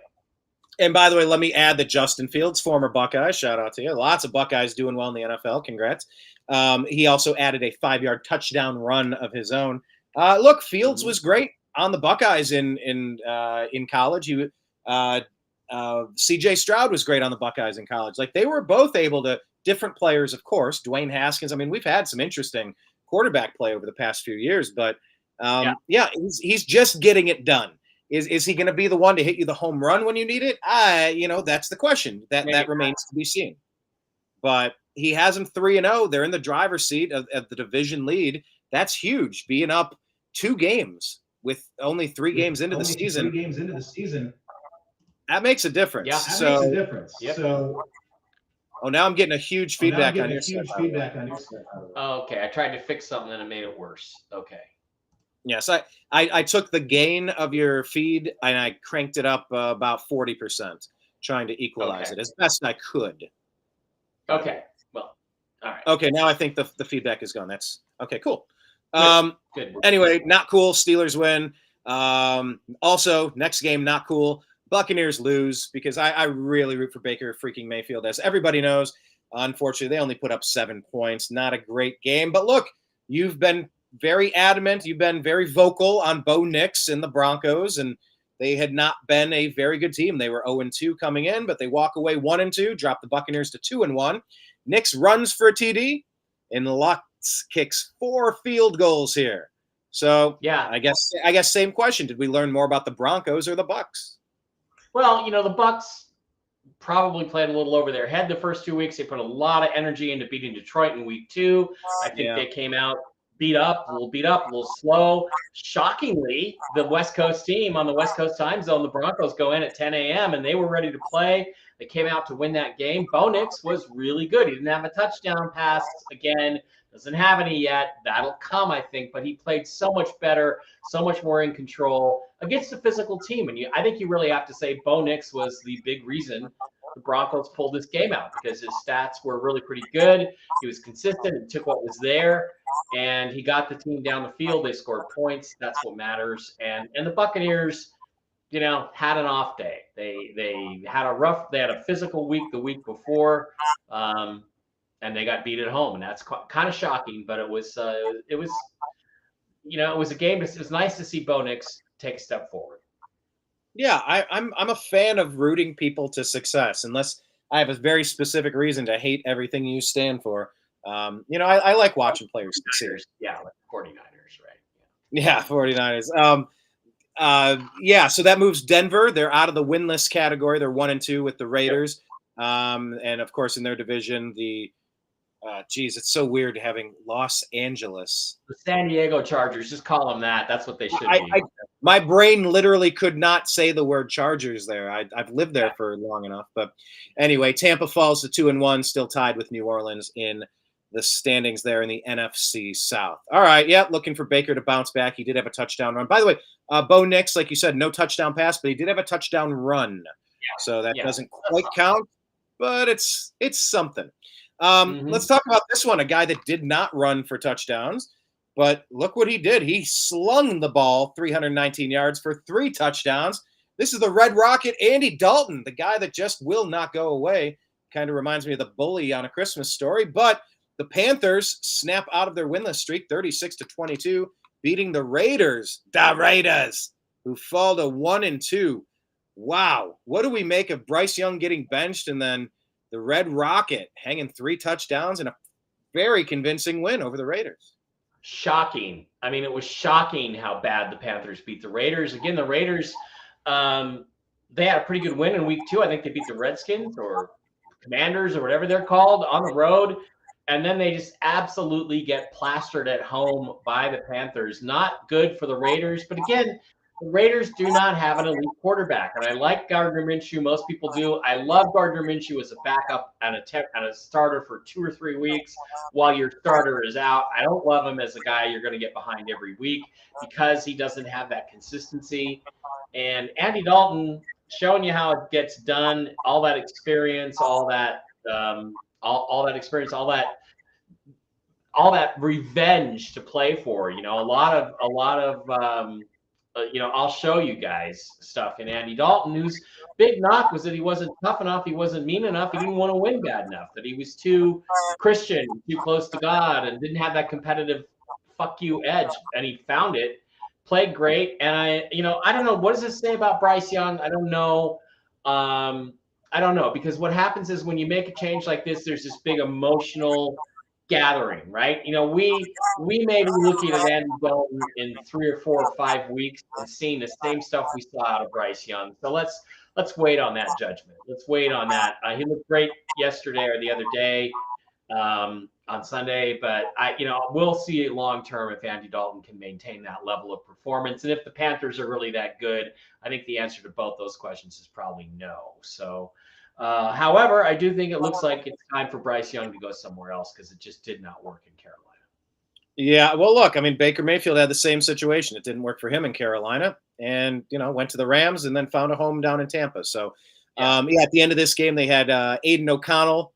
And by the way, let me add that Justin Fields, former Buckeye, shout out to you. Lots of Buckeyes doing well in the NFL. Congrats. He also added a 5-yard touchdown run of his own. Look, Fields was great on the Buckeyes in college. C.J. Stroud was great on the Buckeyes in college. Like, they were both able to, different players, of course. Dwayne Haskins. I mean, we've had some interesting quarterback play over the past few years, but he's just getting it done. Is he going to be the one to hit you the home run when you need it? That's the question. That remains to be seen. But he has them 3-0. They're in the driver's seat of the division lead. That's huge. Being up 2 games with only 3 games into the season. That makes a difference. Yeah, that makes a difference. Yep. So, now I'm getting a huge feedback on your side. Okay, I tried to fix something and it made it worse. Okay. Yes, I took the gain of your feed and I cranked it up about 40%, trying to equalize it as best I could. Okay, well, all right. Okay, now I think the feedback is gone. That's okay, cool. Good. Anyway, not cool. Steelers win. Also, next game, not cool. Buccaneers lose because I really root for Baker freaking Mayfield, as everybody knows. Unfortunately, they only put up 7 points. Not a great game. But look, you've been very adamant. You've been very vocal on Bo Nix and the Broncos, and they had not been a very good team. They were 0-2 coming in, but they walk away 1-2, drop the Buccaneers to 2-1. Nix runs for a TD, and Lutz kicks 4 field goals here. So yeah, I guess same question. Did we learn more about the Broncos or the Bucs? Well, the Bucs probably played a little over their head the first 2 weeks. They put a lot of energy into beating Detroit in week 2. I think they came out beat up, a little slow. Shockingly, the West Coast team on the West Coast time zone, the Broncos go in at 10 a.m. and they were ready to play. They came out to win that game. Bo Nix was really good. He didn't have a touchdown pass again. Doesn't have any yet. That'll come, I think. But he played so much better, so much more in control against a physical team. And I think you really have to say Bo Nix was the big reason the Broncos pulled this game out, because his stats were really pretty good. He was consistent and took what was there, and he got the team down the field. They scored points. That's what matters. And the Buccaneers, had an off day. They had a physical week the week before, and they got beat at home, and that's kind of shocking. But it was a game. It was nice to see Bo Nix take a step forward. Yeah, I'm a fan of rooting people to success, unless I have a very specific reason to hate everything you stand for. I like watching players succeed. Yeah, like 49ers, right? Yeah, 49ers. So that moves Denver. They're out of the winless category. They're 1-2 with the Raiders. And of course, in their division, it's so weird having Los Angeles. The San Diego Chargers, just call them that. That's what they should be. My brain literally could not say the word Chargers there. I've lived there for long enough. But anyway, Tampa falls to 2-1, still tied with New Orleans in the standings there in the NFC South. All right, looking for Baker to bounce back. He did have a touchdown run. By the way, Bo Nix, like you said, no touchdown pass, but he did have a touchdown run. So that doesn't quite count, but it's something. Let's talk about this one, a guy that did not run for touchdowns, but look what he did. He slung the ball 319 yards for 3 touchdowns. This is the Red Rocket, Andy Dalton, the guy that just will not go away. Kind of reminds me of the bully on A Christmas Story, but the Panthers snap out of their winless streak, 36-22, beating the Raiders, who fall to 1-2. Wow. What do we make of Bryce Young getting benched and then the Red Rocket hanging 3 touchdowns and a very convincing win over the Raiders? Shocking. I mean, it was shocking how bad the Panthers beat the Raiders. Again, the Raiders, they had a pretty good win in week 2. I think they beat the Redskins or Commanders or whatever they're called on the road. And then they just absolutely get plastered at home by the Panthers. Not good for the Raiders. But again, the Raiders do not have an elite quarterback. And I like Gardner Minshew. Most people do. I love Gardner Minshew as a backup and a starter for 2 or 3 weeks while your starter is out. I don't love him as a guy you're going to get behind every week because he doesn't have that consistency. And Andy Dalton showing you how it gets done, all that experience, all that all that revenge to play for. A lot of I'll show you guys stuff in Andy Dalton, whose big knock was that he wasn't tough enough, he wasn't mean enough, he didn't want to win bad enough, that he was too Christian, too close to God, and didn't have that competitive fuck you edge, and he found it. Played great, and I don't know, what does this say about Bryce Young? I don't know. I don't know, because what happens is when you make a change like this, there's this big emotional gathering, right? We may be looking at Andy Dalton in 3 or 4 or 5 weeks and seeing the same stuff we saw out of Bryce Young. So let's wait on that judgment. Let's wait on that. He looked great yesterday or the other day on Sunday, but we'll see long term if Andy Dalton can maintain that level of performance, and if the Panthers are really that good. I think the answer to both those questions is probably no. So. However, I do think it looks like it's time for Bryce Young to go somewhere else, because it just did not work in Carolina. Yeah, well, look, I mean, Baker Mayfield had the same situation. It didn't work for him in Carolina, and went to the Rams and then found a home down in Tampa. So, at the end of this game, they had Aiden O'Connell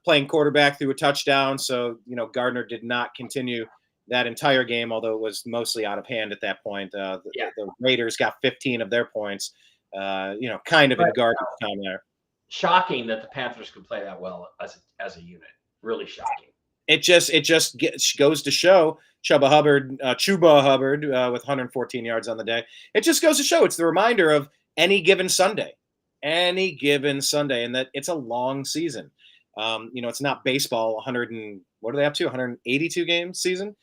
playing quarterback through a touchdown. So, Gardner did not continue that entire game, although it was mostly out of hand at that point. The Raiders got 15 of their points, kind of in garbage time there. Shocking that the Panthers could play that well as a unit. Really shocking. It just goes to show Chuba Hubbard with 114 yards on the day. It just goes to show, it's the reminder of any given Sunday, and that it's a long season. It's not baseball. 182 game season.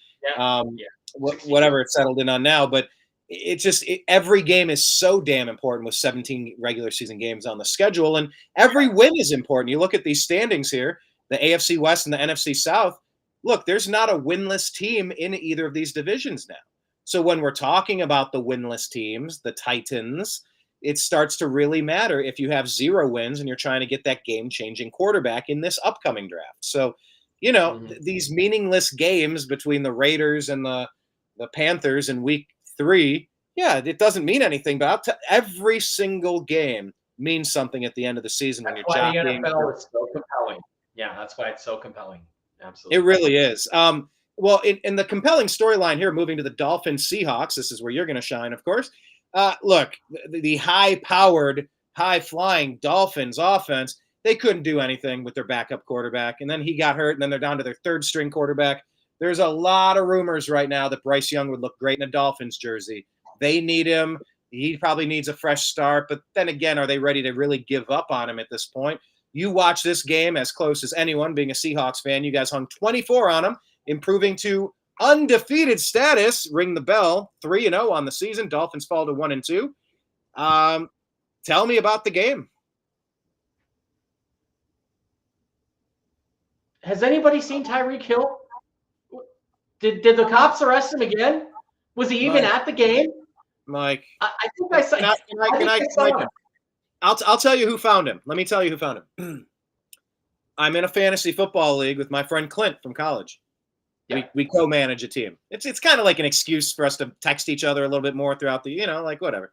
Whatever it's settled in on now, but every game is so damn important with 17 regular season games on the schedule, and every win is important. You look at these standings here, the AFC West and the NFC South. Look, there's not a winless team in either of these divisions now. So when we're talking about the winless teams, the Titans, it starts to really matter if you have 0 wins and you're trying to get that game-changing quarterback in this upcoming draft. So, these meaningless games between the Raiders and the Panthers in week 3, it doesn't mean anything, but every single game means something at the end of the season. That's why the NFL is so compelling. Yeah, that's why it's so compelling. Absolutely. It really is. Well, in the compelling storyline here, moving to the Dolphins Seahawks, this is where you're going to shine, of course. Look, the high-powered, high-flying Dolphins offense, they couldn't do anything with their backup quarterback, and then he got hurt, and then they're down to their third-string quarterback. There's a lot of rumors right now that Bryce Young would look great in a Dolphins jersey. They need him. He probably needs a fresh start. But then again, are they ready to really give up on him at this point? You watch this game as close as anyone, being a Seahawks fan. You guys hung 24 on him, improving to undefeated status. Ring the bell, 3-0 on the season. Dolphins fall to 1-2. Tell me about the game. Has anybody seen Tyreek Hill? Did the cops arrest him again? Was he even at the game? Mike, I think I saw. I'll tell you who found him. Let me tell you who found him. I'm in a fantasy football league with my friend Clint from college. Yeah. We co-manage a team. It's kind of like an excuse for us to text each other a little bit more throughout the, whatever.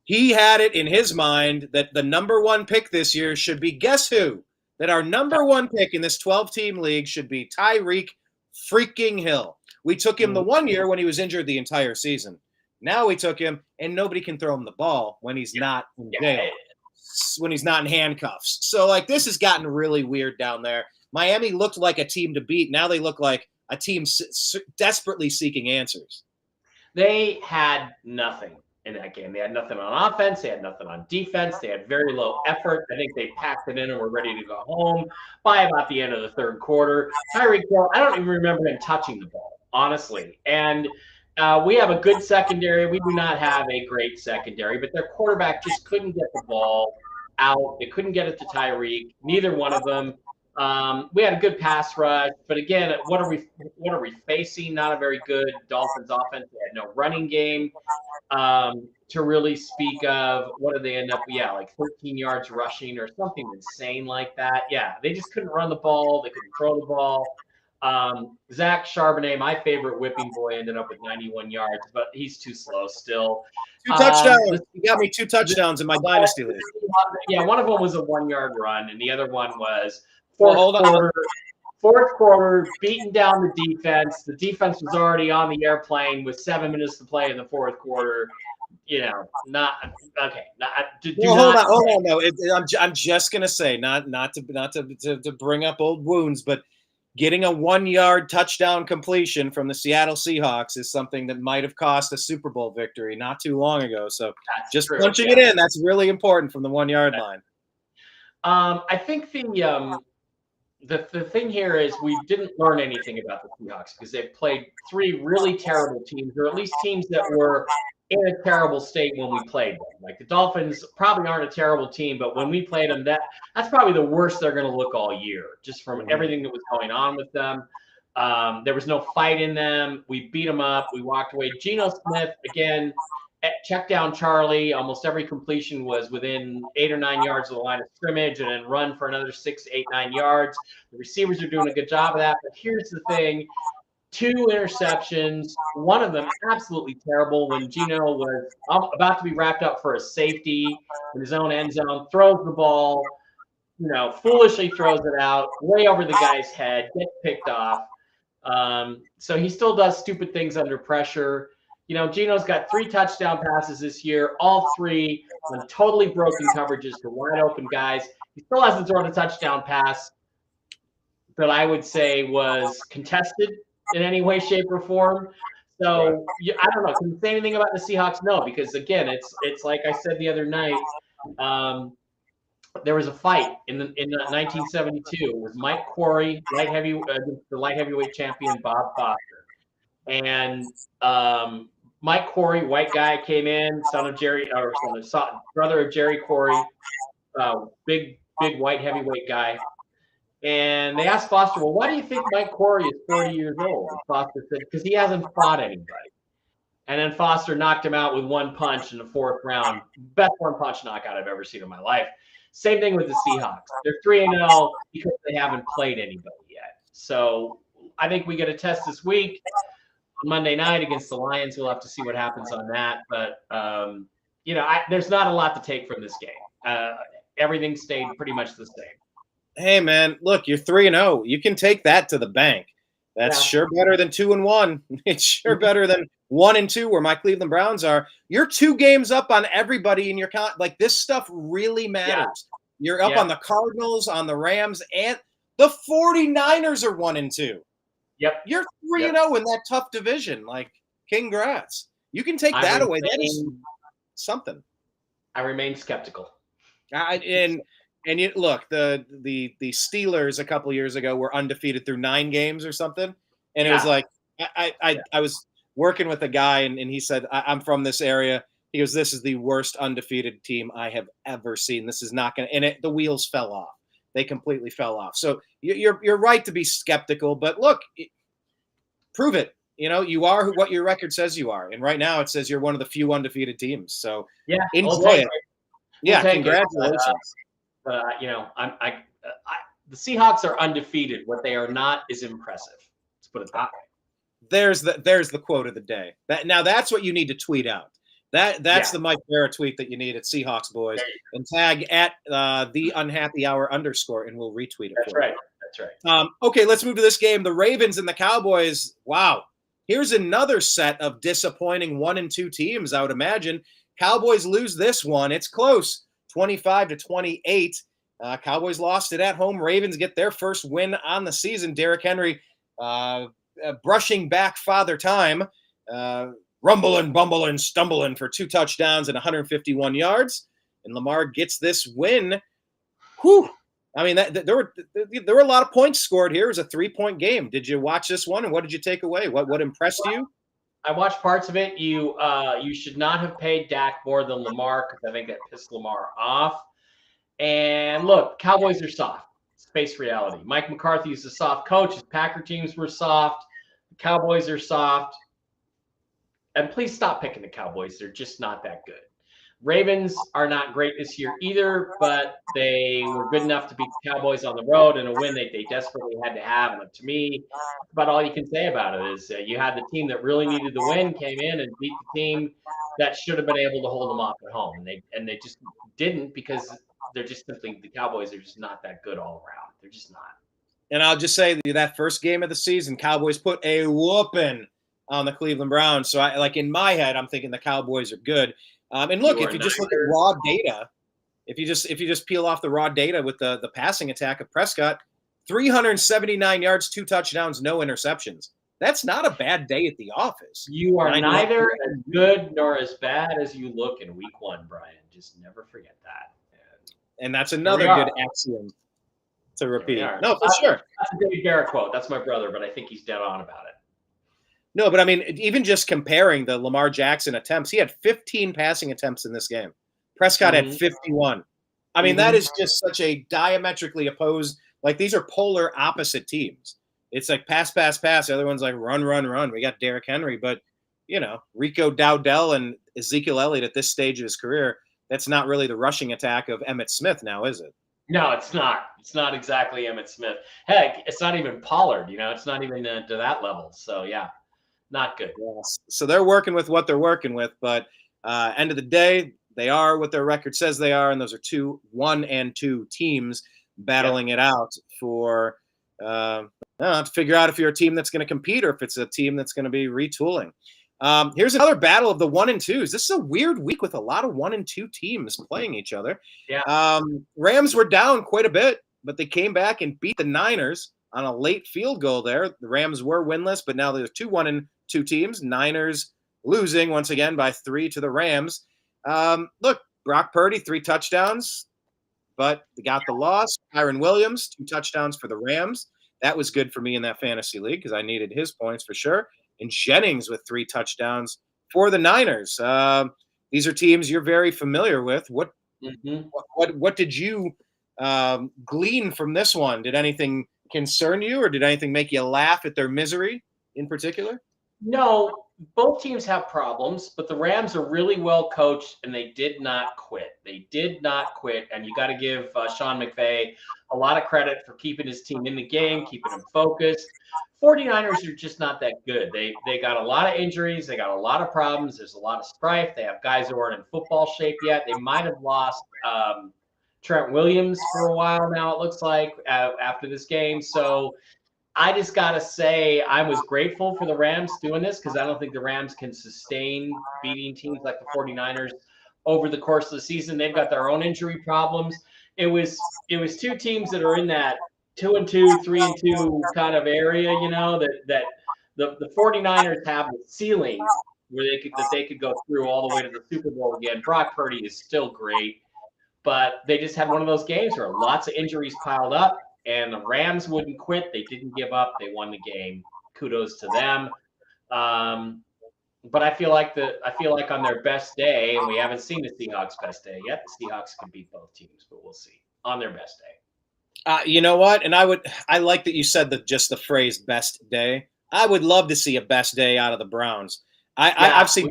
He had it in his mind that the number 1 pick this year should be, guess who? That our number 1 pick in this 12-team league should be Tyreek freaking Hill. We took him the 1 year when he was injured the entire season. Now we took him, and nobody can throw him the ball when he's not in jail, when he's not in handcuffs. So, this has gotten really weird down there. Miami looked like a team to beat. Now they look like a team desperately seeking answers. They had nothing in that game. They had nothing on offense. They had nothing on defense. They had very low effort. I think they packed it in and were ready to go home by about the end of the third quarter. Tyreek Hill, I don't even remember him touching the ball, honestly. And we have a good secondary. We do not have a great secondary, but their quarterback just couldn't get the ball out. They couldn't get it to Tyreek. Neither one of them. We had a good pass rush, but again, what are we facing? Not a very good Dolphins offense. They had no running game to really speak of. What did they end up? Yeah, like 13 yards rushing or something insane like that. Yeah, they just couldn't run the ball. They couldn't throw the ball. Zach Charbonnet, my favorite whipping boy, ended up with 91 yards, but he's too slow still. 2 touchdowns. You got me 2 touchdowns in my dynasty league. Yeah, one of them was a 1-yard run, and the other one was hold on. Fourth quarter, beating down the defense. The defense was already on the airplane with 7 minutes to play in the fourth quarter. Not okay. Well, hold on, though. I'm just gonna say, not to bring up old wounds, but getting a 1-yard touchdown completion from the Seattle Seahawks is something that might have cost a Super Bowl victory not too long ago. So just true, punching it in, that's really important from the 1-yard line. I think the thing here is we didn't learn anything about the Seahawks because they've played 3 really terrible teams, or at least teams that were in a terrible state when we played them. Like the Dolphins probably aren't a terrible team, but when we played them, that's probably the worst they're going to look all year, just from everything that was going on with them. There was no fight in them. We beat them up. We walked away. Geno Smith, again, check down Charlie. Almost every completion was within 8 or 9 yards of the line of scrimmage, and then run for another 6, 8, 9 yards. The receivers are doing a good job of that. But here's the thing. 2 interceptions, one of them absolutely terrible when Geno was about to be wrapped up for a safety in his own end zone, throws the ball, foolishly throws it out way over the guy's head, gets picked off. So he still does stupid things under pressure. Geno's got 3 touchdown passes this year, all 3 on totally broken coverages to wide open guys. He still hasn't thrown a touchdown pass that I would say was contested in any way, shape, or form. So I don't know. Can you say anything about the Seahawks? No, because again, it's like I said the other night. There was a fight in 1972 with Mike Quarry, the light heavyweight champion Bob Foster, and Mike Quarry, white guy, came in, brother of Jerry Quarry, big white heavyweight guy. And they asked Foster, well, why do you think Mike Quarry is 40 years old? And Foster said, because he hasn't fought anybody. And then Foster knocked him out with 1 punch in the 4th round. Best 1-punch knockout I've ever seen in my life. Same thing with the Seahawks. They're 3-0 because they haven't played anybody yet. So I think we get a test this week. Monday night against the Lions. We'll have to see what happens on that. But, there's not a lot to take from this game. Everything stayed pretty much the same. Hey, man, look, you're 3-0. You can take that to the bank. That's sure better than 2-1. It's sure better than 1-2, where my Cleveland Browns are. You're 2 games up on everybody in your like this stuff really matters. Yeah. You're up on the Cardinals, on the Rams, and the 49ers are 1-2. Yep. You're 3-0 in that tough division. Like, congrats. You can take that away. That is something. I remain skeptical. And you look, the Steelers a couple years ago were undefeated through 9 games or something, and it was like I was working with a guy, and he said, I'm from this area. He goes, this is the worst undefeated team I have ever seen. This is not going to, and the wheels fell off. They completely fell off. So you're right to be skeptical, but look, prove it. You are what your record says you are, and right now it says you're one of the few undefeated teams. So enjoy it. Yeah, congratulations. The Seahawks are undefeated. What they are not is impressive. Let's put it that way. There's the quote of the day. That's what you need to tweet out. That's the Mike Bara tweet that you need at Seahawks Boys, and tag at the Unhappy Hour _, and we'll retweet it. That's right. Okay, let's move to this game. The Ravens and the Cowboys. Wow, here's another set of disappointing 1-2 teams. I would imagine Cowboys lose this one. It's close. 25-28. Cowboys lost it at home. Ravens get their first win on the season. Derrick Henry brushing back father time, rumbling, bumbling, stumbling for 2 touchdowns and 151 yards. And Lamar gets this win. Whew. I mean, there were a lot of points scored here. It was a 3-point game. Did you watch this one, and what did you take away? What impressed you? I watched parts of it. You should not have paid Dak more than Lamar, because I think that pissed Lamar off. And look, Cowboys are soft. It's face reality. Mike McCarthy is a soft coach. His Packer teams were soft. The Cowboys are soft. And please stop picking the Cowboys. They're just not that good. Ravens are not great this year either, but they were good enough to beat the Cowboys on the road in a win that they desperately had to have. And to me, that's about all you can say about it is you had the team that really needed the win, came in and beat the team that should have been able to hold them off at home. And they just didn't, because they're just simply, the Cowboys are just not that good all around. They're just not. And I'll just say that first game of the season, Cowboys put a whooping on the Cleveland Browns. So in my head, I'm thinking the Cowboys are good. And look, if you just look at raw data, if you just peel off the raw data with the passing attack of Prescott, 379 yards, 2 touchdowns, no interceptions. That's not a bad day at the office. You are neither as good nor as bad as you look in week 1, Brian. Just never forget that. And that's another good axiom to repeat. No, for sure. That's a David Gara quote. That's my brother, but I think he's dead on about it. No, but I mean, even just comparing the Lamar Jackson attempts, he had 15 passing attempts in this game. Prescott had 51. I mean, that is just such a diametrically opposed, like these are polar opposite teams. It's like pass, pass, pass. The other one's like run, run, run. We got Derrick Henry, but, Rico Dowdell and Ezekiel Elliott at this stage of his career, that's not really the rushing attack of Emmitt Smith now, is it? No, it's not. It's not exactly Emmitt Smith. Heck, it's not even Pollard, It's not even to that level. So, yeah, not good. Yes. So they're working with what they're working with, but end of the day, they are what their record says they are, and those are 1 and 2 teams battling it out for to figure out if you're a team that's going to compete or if it's a team that's going to be retooling. Here's another battle of the 1 and 2s. This is a weird week with a lot of 1 and 2 teams playing each other. Yeah. Rams were down quite a bit, but they came back and beat the Niners on a late field goal there. The Rams were winless, but now there's 1 and 2 teams. Niners losing once again by 3 to the Rams. Look, Brock Purdy, 3 touchdowns, but they got the loss. Kyron Williams, 2 touchdowns for the Rams. That was good for me in that fantasy league because I needed his points for sure. And Jennings with 3 touchdowns for the Niners. These are teams you're very familiar with. What did you glean from this one? Did anything concern you, or did anything make you laugh at their misery in particular? No, both teams have problems, but the Rams are really well coached, and they did not quit. They did not quit, and you got to give Sean McVay a lot of credit for keeping his team in the game, keeping them focused. 49ers are just not that good. They got a lot of injuries. They got a lot of problems. There's a lot of strife. They have guys who aren't in football shape yet. They might have lost Trent Williams for a while now, it looks like, after this game. So I just got to say I was grateful for the Rams doing this because I don't think the Rams can sustain beating teams like the 49ers over the course of the season. They've got their own injury problems. It was 2 teams that are in that 2 and 2, 3 and 2 kind of area, that the 49ers have the ceiling where they could go through all the way to the Super Bowl again. Brock Purdy is still great, but they just had one of those games where lots of injuries piled up. And the Rams wouldn't quit. They didn't give up. They won the game. Kudos to them. But I feel like on their best day, and we haven't seen the Seahawks' best day yet. The Seahawks can beat both teams, but we'll see on their best day. You know what? And I like that you said just the phrase "best day." I would love to see a best day out of the Browns. I've seen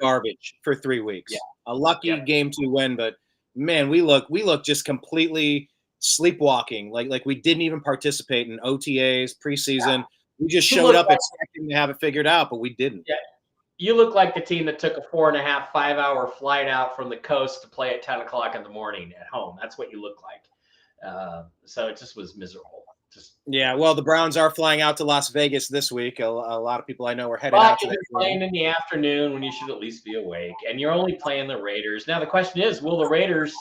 garbage for 3 weeks. Yeah. A lucky game 2 win, but man, we look just completely sleepwalking, like we didn't even participate in OTAs preseason. We just showed up expecting to have it figured out, but we didn't. Yeah, you look like the team that took a 4.5, 5-hour flight out from the coast to play at 10 o'clock in the morning at home. That's what you look like. So it just was miserable. Well, the Browns are flying out to Las Vegas this week. A lot of people I know are headed out to that. You're playing in the afternoon when you should at least be awake, and you're only playing the Raiders. Now the question is, will the Raiders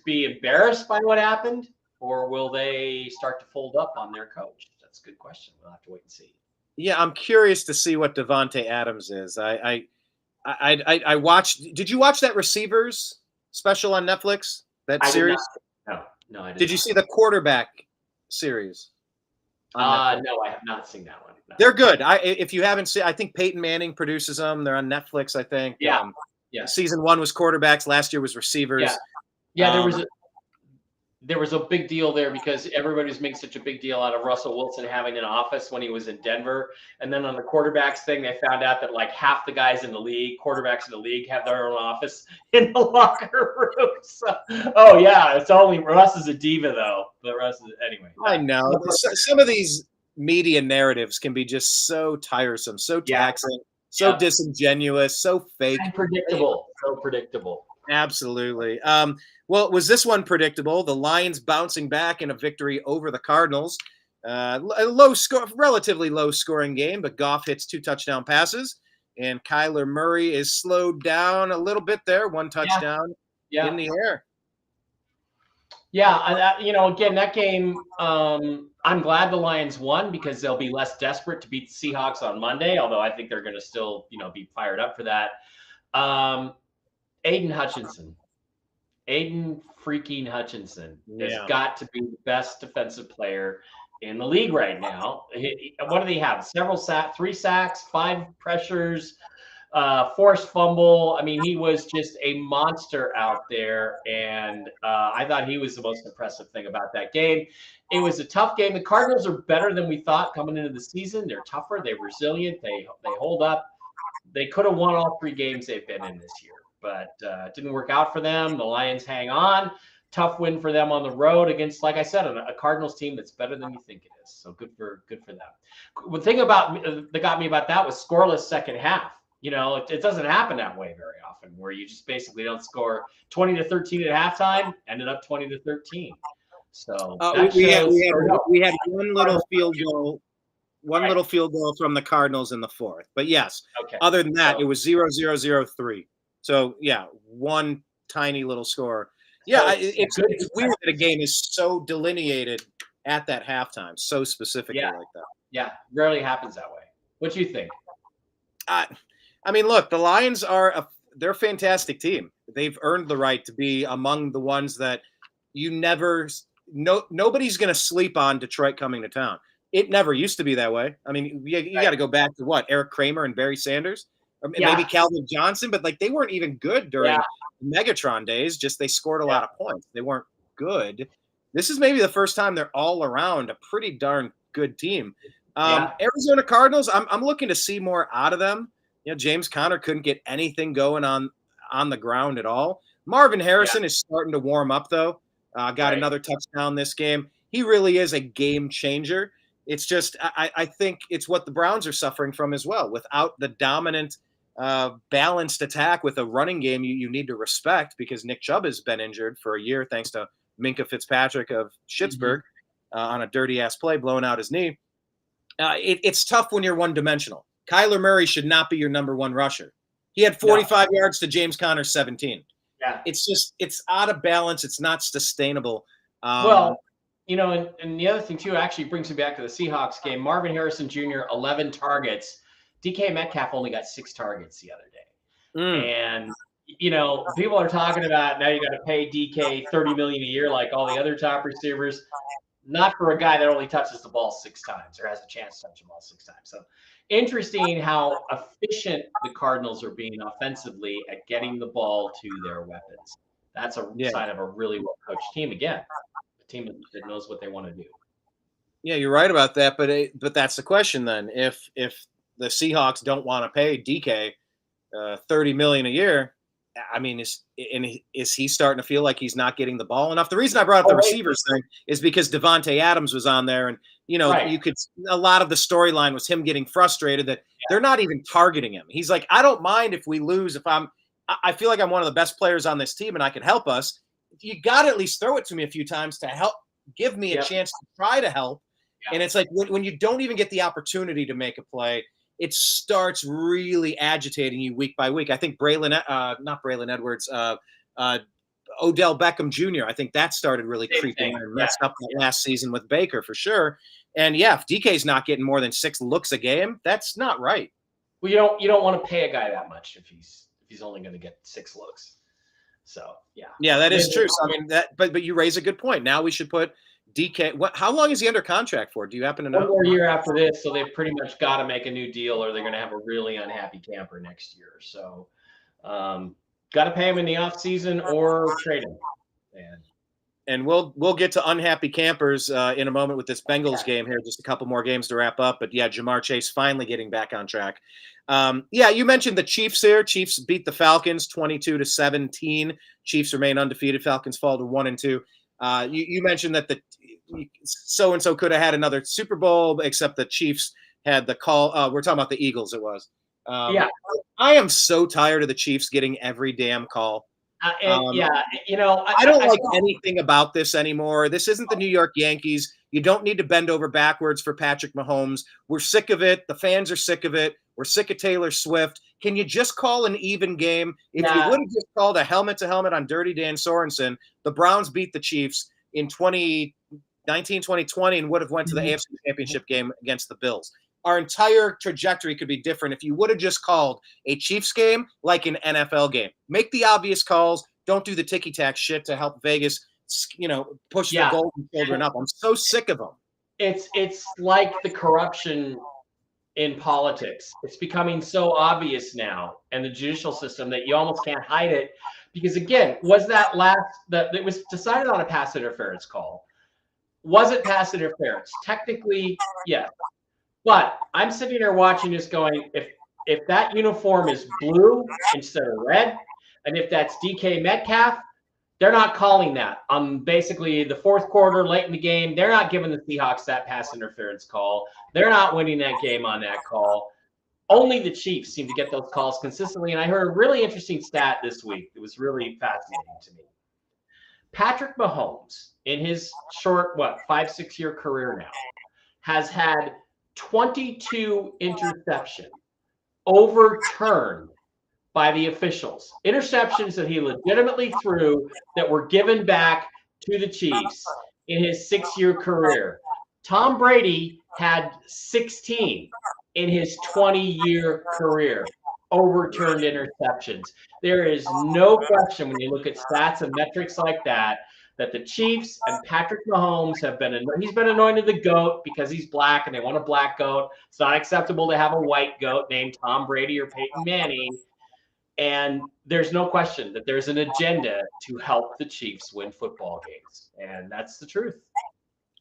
be embarrassed by what happened, or will they start to fold up on their coach? That's a good question. We'll have to wait and see. Yeah, I'm curious to see what Davante Adams is. I watched. Did you watch that Receivers special on Netflix? That series? No, I didn't. Did you see the quarterback series? No, I have not seen that one. No. They're good. If you haven't seen, I think Peyton Manning produces them. They're on Netflix, I think. Yeah. Season 1 was quarterbacks. Last year was receivers. Yeah, there was a big deal there because everybody was making such a big deal out of Russell Wilson having an office when he was in Denver. And then on the quarterbacks thing, they found out that like half the guys in the league, quarterbacks in the league, have their own office in the locker room. So, it's only Russ is a diva though. But Russ is anyway. I know. Some of these media narratives can be just so tiresome, so taxing, so disingenuous, so fake. And predictable. So predictable. Absolutely. Well, was this one predictable? The Lions bouncing back in a victory over the Cardinals. A low score, relatively low scoring game, but Goff hits 2 touchdown passes, and Kyler Murray is slowed down a little bit there. 1 touchdown in the air. Yeah, again, that game, I'm glad the Lions won because they'll be less desperate to beat the Seahawks on Monday, although I think they're going to still, be fired up for that. Aiden Hutchinson. Aiden freaking Hutchinson has got to be the best defensive player in the league right now. What do they have? 3 sacks, 5 pressures, forced fumble. I mean, he was just a monster out there, and I thought he was the most impressive thing about that game. It was a tough game. The Cardinals are better than we thought coming into the season. They're tougher. They're resilient. They hold up. They could have won all 3 games they've been in this year, but it didn't work out for them. The Lions hang on. Tough win for them on the road against, like I said, a Cardinals team that's better than you think it is. So good for them. The thing that got me about that was scoreless second half. It doesn't happen that way very often, where you just basically don't score 20-13 at halftime, ended up 20-13. So we had one little field goal. Little field goal from the Cardinals in the 4th. But yes, other than that, it was 0-0-0-3. So, yeah, one tiny little score. Yeah, it's weird that a game is so delineated at that halftime, so specifically like that. Yeah, rarely happens that way. What do you think? I mean, look, the Lions they're a fantastic team. They've earned the right to be among the ones that nobody's going to sleep on Detroit coming to town. It never used to be that way. I mean, you got to go back to what? Eric Kramer and Barry Sanders? Or maybe Calvin Johnson, but they weren't even good during Megatron days. Just they scored a lot of points. They weren't good. This is maybe the first time they're all around a pretty darn good team. Arizona Cardinals, I'm looking to see more out of them. James Conner couldn't get anything going on the ground at all. Marvin Harrison is starting to warm up, though. Got another touchdown this game. He really is a game changer. It's just I think it's what the Browns are suffering from as well. Without the dominant, balanced attack with a running game you need to respect, because Nick Chubb has been injured for a year thanks to Minkah Fitzpatrick of Schittsburg on a dirty-ass play, blowing out his knee. It's tough when you're one-dimensional. Kyler Murray should not be your number 1 rusher. He had 45 yards to James Conner's 17. Yeah. It's out of balance. It's not sustainable. And the other thing, too, actually brings me back to the Seahawks game. Marvin Harrison Jr., 11 targets. DK Metcalf only got 6 targets the other day. And, people are talking about now you got to pay DK $30 million a year like all the other top receivers. Not for a guy that only touches the ball 6 times or has a chance to touch the ball 6 times. So interesting how efficient the Cardinals are being offensively at getting the ball to their weapons. That's a sign of a really well-coached team. Again, a team that knows what they want to do. Yeah, you're right about that. But that's the question then. If the Seahawks don't want to pay DK $30 million a year, I mean, is he starting to feel like he's not getting the ball enough? The reason I brought up the receivers thing is because Devontae Adams was on there, and you could a lot of the storyline was him getting frustrated that they're not even targeting him. He's like, I don't mind if we lose. I feel like I'm one of the best players on this team and I can help us. You got to at least throw it to me a few times to help, give me a chance to try to help. And it's like when you don't even get the opportunity to make a play, it starts really agitating you week by week. I think not Braylon Edwards, Odell Beckham Jr., I think that started really creeping in and messed up that last season with Baker for sure. And if DK's not getting more than 6 looks a game, that's not right. Well, you don't want to pay a guy that much if he's only going to get 6 looks. So yeah, that is true. So, I mean but you raise a good point. Now we should put DK. How long is he under contract for? Do you happen to know? 1 more year after this, so they've pretty much got to make a new deal, or they're going to have a really unhappy camper next year. So, got to pay him in the off season or trade him. And we'll get to unhappy campers in a moment with this Bengals game here. Just a couple more games to wrap up. But Jamar Chase finally getting back on track. You mentioned the Chiefs here. Chiefs beat the Falcons 22-17. Chiefs remain undefeated. Falcons fall to 1-2. You mentioned that the so-and-so could have had another Super Bowl, except the Chiefs had the call. We're talking about the Eagles. It was. I am so tired of the Chiefs getting every damn call. Yeah, you know, I don't like anything about this anymore. This isn't the New York Yankees. You don't need to bend over backwards for Patrick Mahomes. We're sick of it. The fans are sick of it. We're sick of Taylor Swift. Can you just call an even game? If you would have just called a helmet-to-helmet on Dirty Dan Sorensen, the Browns beat the Chiefs in 2019, 2020, and would have went to the AFC Championship game against the Bills. Our entire trajectory could be different if you would have just called a Chiefs game like an NFL game. Make the obvious calls. Don't do the ticky-tack shit to help Vegas, push the golden children up. I'm so sick of them. It's like the corruption in politics. It's becoming so obvious now, and the judicial system, that you almost can't hide it. Because again, was that it was decided on a pass interference call? Was it pass interference? Technically, yes. But I'm sitting here watching this going, if that uniform is blue instead of red, and if that's DK Metcalf, they're not calling that. Basically the fourth quarter, late in the game, they're not giving the Seahawks that pass interference call. They're not winning that game on that call. Only the Chiefs seem to get those calls consistently. And I heard a really interesting stat this week. It was really fascinating to me. Patrick Mahomes, in his short, 5-6 year career now, has had 22 interceptions overturned by the officials. Interceptions that he legitimately threw that were given back to the Chiefs in his 6-year career. Tom Brady had 16 in his 20-year career overturned interceptions. There is no question when you look at stats and metrics like that the Chiefs and Patrick Mahomes he's been anointed the GOAT because he's black and they want a black GOAT. It's not acceptable to have a white GOAT named Tom Brady or Peyton Manning. And there's no question that there's an agenda to help the Chiefs win football games. And that's the truth.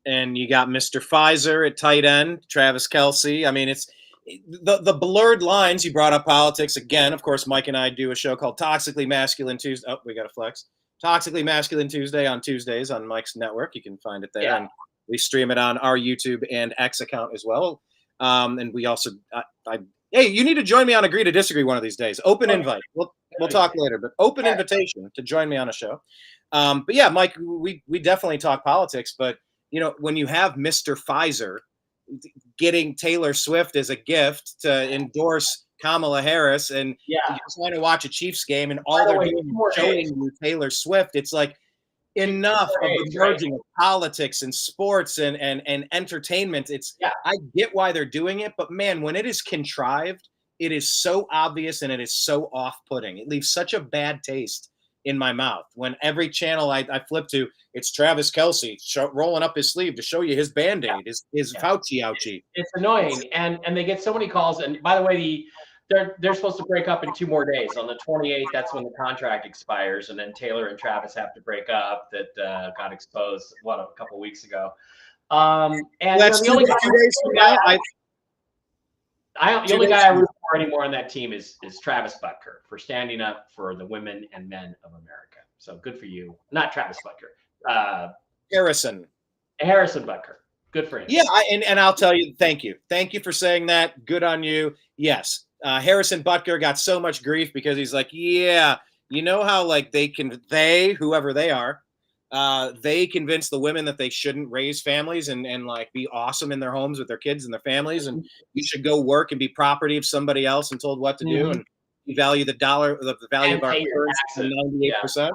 And you got Mr. Pfizer at tight end, Travis Kelce. I mean, it's the blurred lines. You brought up politics again. Of course, Mike and I do a show called Toxically Masculine Tuesday. Oh, we got a flex. Toxically Masculine Tuesday on Tuesdays on Mike's network. You can find it there. Yeah. And we stream it on our YouTube and X account as well. And we also, hey, you need to join me on Agree to Disagree one of these days. Open invite. We'll talk later, but open invitation to join me on a show. But yeah, Mike, we definitely talk politics. But when you have Mr. Pfizer getting Taylor Swift as a gift to endorse Kamala Harris, and you just want to watch a Chiefs game, and all they're doing is showing you Taylor Swift, it's like enough of the merging of politics and sports and entertainment. I get why they're doing it, but man, when it is contrived, it is so obvious and it is so off-putting. It leaves such a bad taste in my mouth. When every channel I flip to, it's Travis Kelce rolling up his sleeve to show you his Band-Aid, his Fauci ouchie. It's annoying, and they get so many calls. And by the way, they're supposed to break up in 2 more days. On the 28th, that's when the contract expires, and then Taylor and Travis have to break up. That got exposed a couple weeks ago. And that's the only 2 days from now. The only guy I root for anymore on that team is Travis Butker for standing up for the women and men of America. So good for you. Not Travis Butker. Harrison Butker. Good for him. Yeah, and I'll tell you, thank you. Thank you for saying that. Good on you. Yes. Harrison Butker got so much grief because he's like, yeah, you know how like whoever they are, they convince the women that they shouldn't raise families and like be awesome in their homes with their kids and their families, and you should go work and be property of somebody else and told what to do, and you value the value of our currency 98%.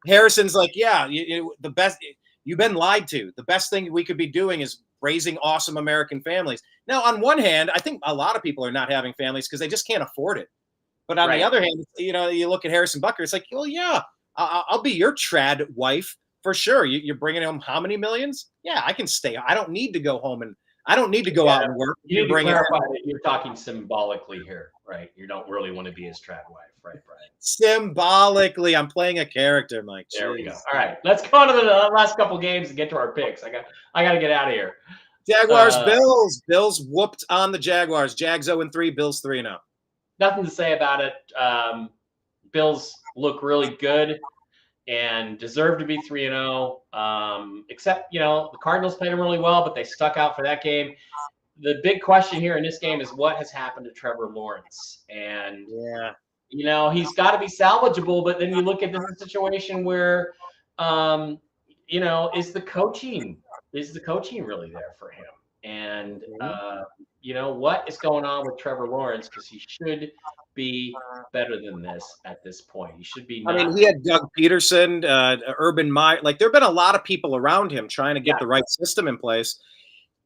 Harrison's like, yeah, the best. You've been lied to. The best thing we could be doing is raising awesome American families. Now, on one hand, I think a lot of people are not having families because they just can't afford it. But on the other hand, you look at Harrison Butker, it's like, well, yeah, I'll be your trad wife for sure. You're bringing home how many millions? Yeah, I can stay. I don't need to go home and I don't need to go out and work. You need to clarify that you're talking symbolically here, right? You don't really want to be his trad wife, right, Brian? Symbolically, I'm playing a character, Mike. There we go. All right, let's go on to the last couple games and get to our picks. I got to get out of here. Jaguars, Bills. Bills whooped on the Jaguars. Jags 0-3, Bills 3-0. Nothing to say about it. Bills look really good and deserve to be 3-0. Except, the Cardinals played them really well, but they stuck out for that game. The big question here in this game is what has happened to Trevor Lawrence. And He's got to be salvageable. But then you look at this situation where, is the coaching really there for him? And what is going on with Trevor Lawrence? Because he should be better than this at this point. He should be. I mean, he had Doug Peterson, Urban Meyer. Like, there have been a lot of people around him trying to get the right system in place.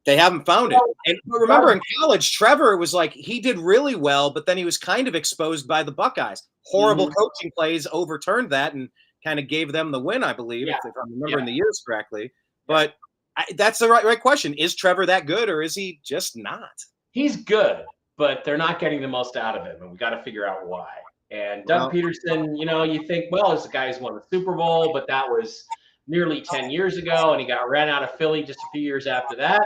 They haven't found it. And remember, in college, Trevor was like, he did really well, but then he was kind of exposed by the Buckeyes. Horrible coaching plays overturned that and kind of gave them the win, I believe, if I'm remembering the years correctly. But that's the right question. Is Trevor that good, or is he just not? He's good, but they're not getting the most out of him, and we got to figure out why. And Doug Peterson, you think, well, this guy who's won the Super Bowl, but that was nearly 10 years ago, and he got ran out of Philly just a few years after that.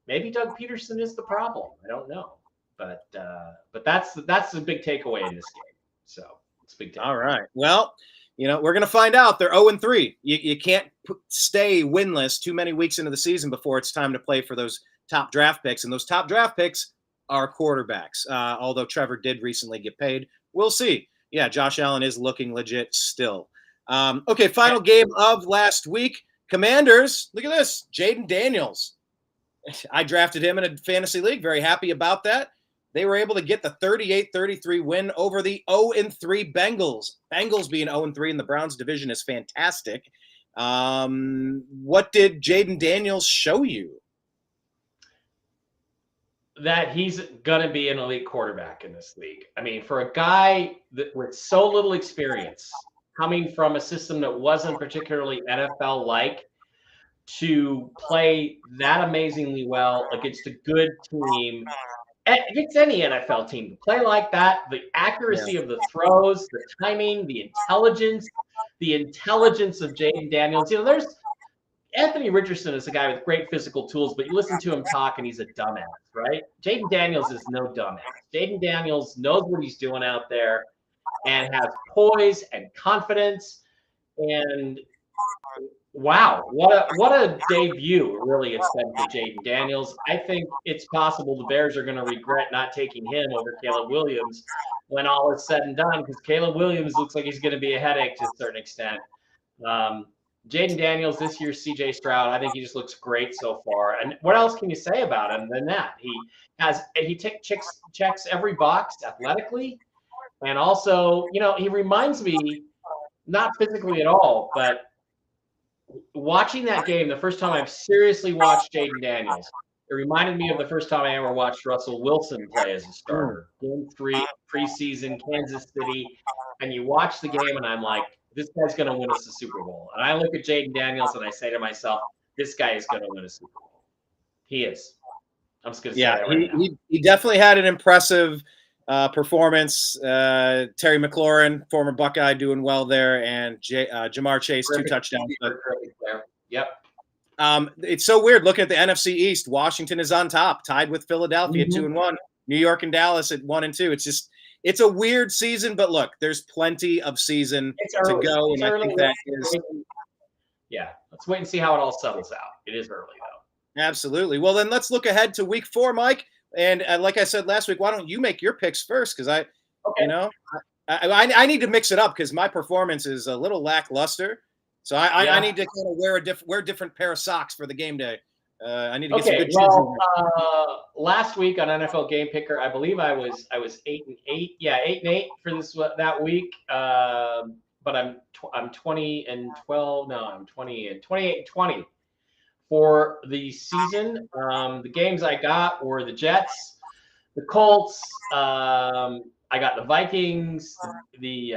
Maybe Doug Peterson is the problem. I don't know, but that's the big takeaway in this game. So it's a big takeaway. All right. Well, we're gonna find out. They're 0-3. You can't stay winless too many weeks into the season before it's time to play for those top draft picks, and those top draft picks are quarterbacks. Although Trevor did recently get paid, we'll see. Yeah, Josh Allen is looking legit still. Okay, final game of last week. Commanders. Look at this, Jaden Daniels. I drafted him in a fantasy league. Very happy about that. They were able to get the 38-33 win over the 0-3 Bengals. Bengals being 0-3 in the Browns division is fantastic. What did Jaden Daniels show you? That he's going to be an elite quarterback in this league. I mean, for a guy with so little experience, coming from a system that wasn't particularly NFL-like, to play that amazingly well against a good team, against any NFL team, to play like that, the accuracy of the throws, the timing, the intelligence of Jaden Daniels. There's Anthony Richardson is a guy with great physical tools, but you listen to him talk and he's a dumbass, right? Jaden Daniels is no dumbass. Jaden Daniels knows what he's doing out there and has poise and confidence. And wow, what a debut really it's been for Jaden Daniels. I think it's possible the Bears are going to regret not taking him over Caleb Williams when all is said and done, because Caleb Williams looks like he's going to be a headache to a certain extent. Jaden Daniels, this year's CJ Stroud, I think he just looks great so far. And what else can you say about him than that? He checks every box athletically, and also, he reminds me, not physically at all, but watching that game, the first time I've seriously watched Jaden Daniels, it reminded me of the first time I ever watched Russell Wilson play as a starter. Game 3, preseason, Kansas City, and you watch the game, and I'm like, this guy's going to win us the Super Bowl. And I look at Jaden Daniels, and I say to myself, this guy is going to win a Super Bowl. He is. I'm just going to say that right now. He definitely had an impressive performance. Terry McLaurin, former Buckeye, doing well there, and Jamar Chase, 2 touchdowns. Yep. It's so weird looking at the NFC East. Washington is on top, tied with Philadelphia at 2-1. New York and Dallas at 1-2. It's a weird season, but look, there's plenty of season to go, and I think that is. Yeah, let's wait and see how it all settles out. It is early though. Absolutely. Well, then let's look ahead to Week 4, Mike. And like I said last week, why don't you make your picks first? Because I need to mix it up because my performance is a little lackluster. So I need to kind of wear a different pair of socks for the game day. I need to get some good shoes. Last week on NFL Game Picker, I believe I was 8-8. Yeah, 8-8 for that week. But I'm 20-12. No, I'm 28-20 for the season. The games I got were the Jets, the Colts. I got the Vikings, the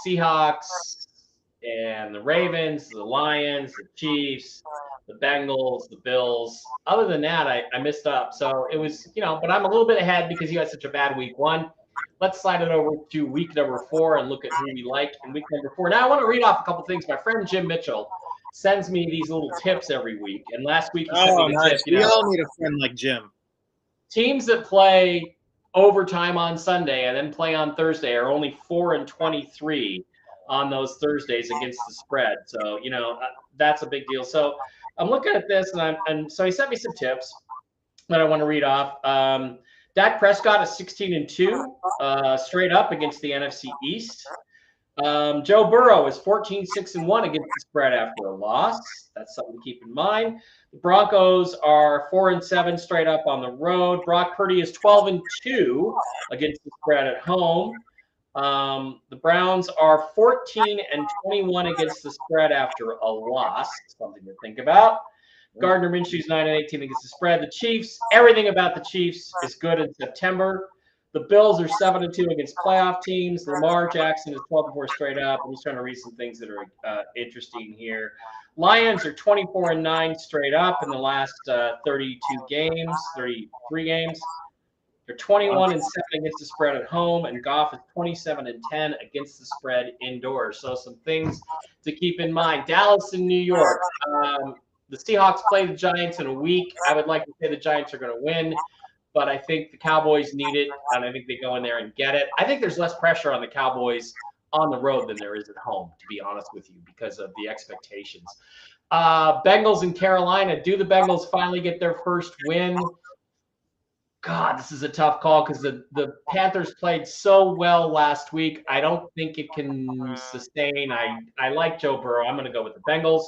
Seahawks, and the Ravens, the Lions, the Chiefs, the Bengals, the Bills. Other than that, I missed up. So it was, but I'm a little bit ahead because you had such a bad week 1. Let's slide it over to week number 4 and look at who we like in week number 4. Now I want to read off a couple things. My friend Jim Mitchell sends me these little tips every week. And last week he sent me the tip. We all need a friend like Jim. Teams that play overtime on Sunday and then play on Thursday are only 4-23 on those Thursdays against the spread. So, that's a big deal. So I'm looking at this and so he sent me some tips that I want to read off. Dak Prescott is 16-2 straight up against the NFC East. Joe Burrow is 14-6-1 against the spread after a loss. That's something to keep in mind. The Broncos are 4-7 straight up on the road. Brock Purdy is 12-2 against the spread at home. The Browns are 14-21 against the spread after a loss. Something to think about. Gardner Minshew's 9-18 against the spread. The Chiefs, everything about the Chiefs is good in September. The Bills are 7-2 against playoff teams. Lamar Jackson is 12-4 straight up. I'm just trying to read some things that are interesting here. Lions are 24-9 straight up in the last 33 games. They're 21-7 against the spread at home, and Goff is 27-10 against the spread indoors. So some things to keep in mind. Dallas and New York. The Seahawks play the Giants in a week. I would like to say the Giants are going to win, but I think the Cowboys need it, and I think they go in there and get it. I think there's less pressure on the Cowboys on the road than there is at home, to be honest with you, because of the expectations. Bengals and Carolina. Do the Bengals finally get their first win? God, this is a tough call because the Panthers played so well last week. I don't think it can sustain. I like Joe Burrow. I'm going to go with the Bengals.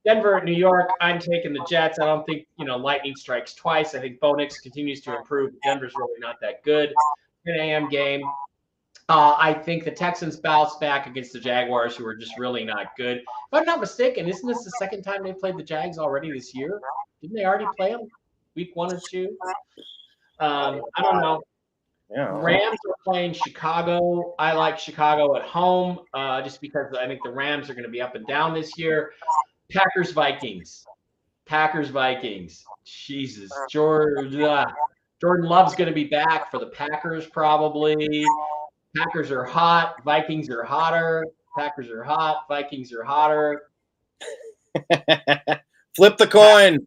Denver at New York, I'm taking the Jets. I don't think, lightning strikes twice. I think Bo Nix continues to improve. Denver's really not that good. 10 a.m. game. I think the Texans bounce back against the Jaguars, who are just really not good. If I'm not mistaken, isn't this the second time they played the Jags already this year? Didn't they already play them week 1 or 2? I don't know. Yeah. Rams are playing Chicago. I like Chicago at home just because I think the Rams are going to be up and down this year. Packers, Vikings. Jesus. Jordan Love's going to be back for the Packers probably. Packers are hot. Vikings are hotter. Packers are hot. Vikings are hotter. Flip the coin.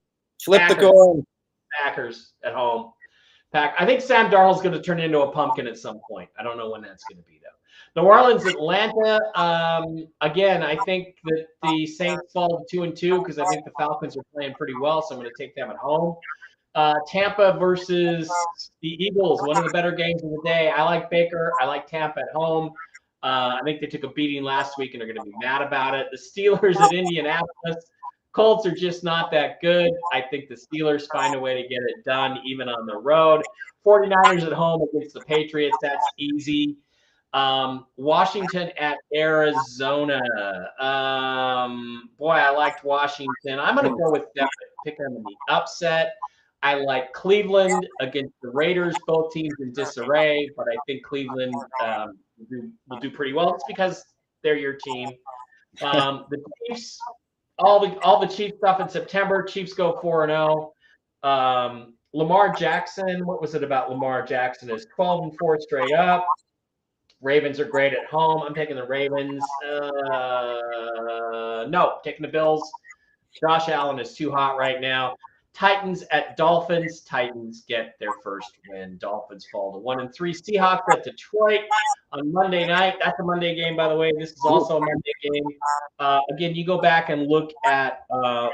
The coin. Packers at home. I think Sam Darnold's going to turn into a pumpkin at some point. I don't know when that's going to be, though. New Orleans, Atlanta. Again, I think that the Saints fall to 2-2 because I think the Falcons are playing pretty well, so I'm going to take them at home. Tampa versus the Eagles, one of the better games of the day. I like Baker. I like Tampa at home. I think they took a beating last week and are going to be mad about it. The Steelers at Indianapolis. Colts are just not that good. I think the Steelers find a way to get it done even on the road. 49ers at home against the Patriots. That's easy. Washington at Arizona. Boy, I liked Washington. I'm going to go with them, pick them in the upset. I like Cleveland against the Raiders, both teams in disarray, but I think Cleveland will do pretty well. It's because they're your team. The Chiefs, all the Chiefs stuff in September. Chiefs go 4-0. Lamar Jackson, what was it about Lamar Jackson? Is 12-4 straight up. Ravens are great at home. I'm taking the Ravens. No, taking the Bills. Josh Allen is too hot right now. Titans at Dolphins. Titans get their first win. Dolphins fall to 1-3. Seahawks at Detroit on Monday night. That's a Monday game, by the way. This is also a Monday game. Again, you go back and look at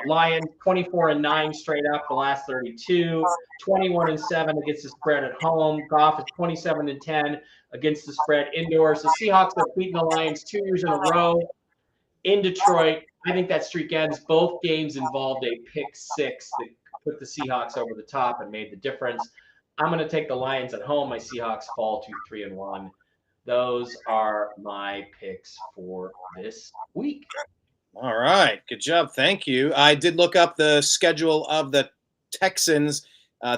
Lions, 24-9 straight up the last 32. 21-7 against the spread at home. Goff is 27-10 against the spread indoors. The Seahawks have beaten the Lions 2 years in a row in Detroit. I think that streak ends. Both games involved a pick six that put the Seahawks over the top and made the difference. I'm going to take the Lions at home. My Seahawks fall to 3-1. Those are my picks for this week. All right. Good job. Thank you. I did look up the schedule of the Texans.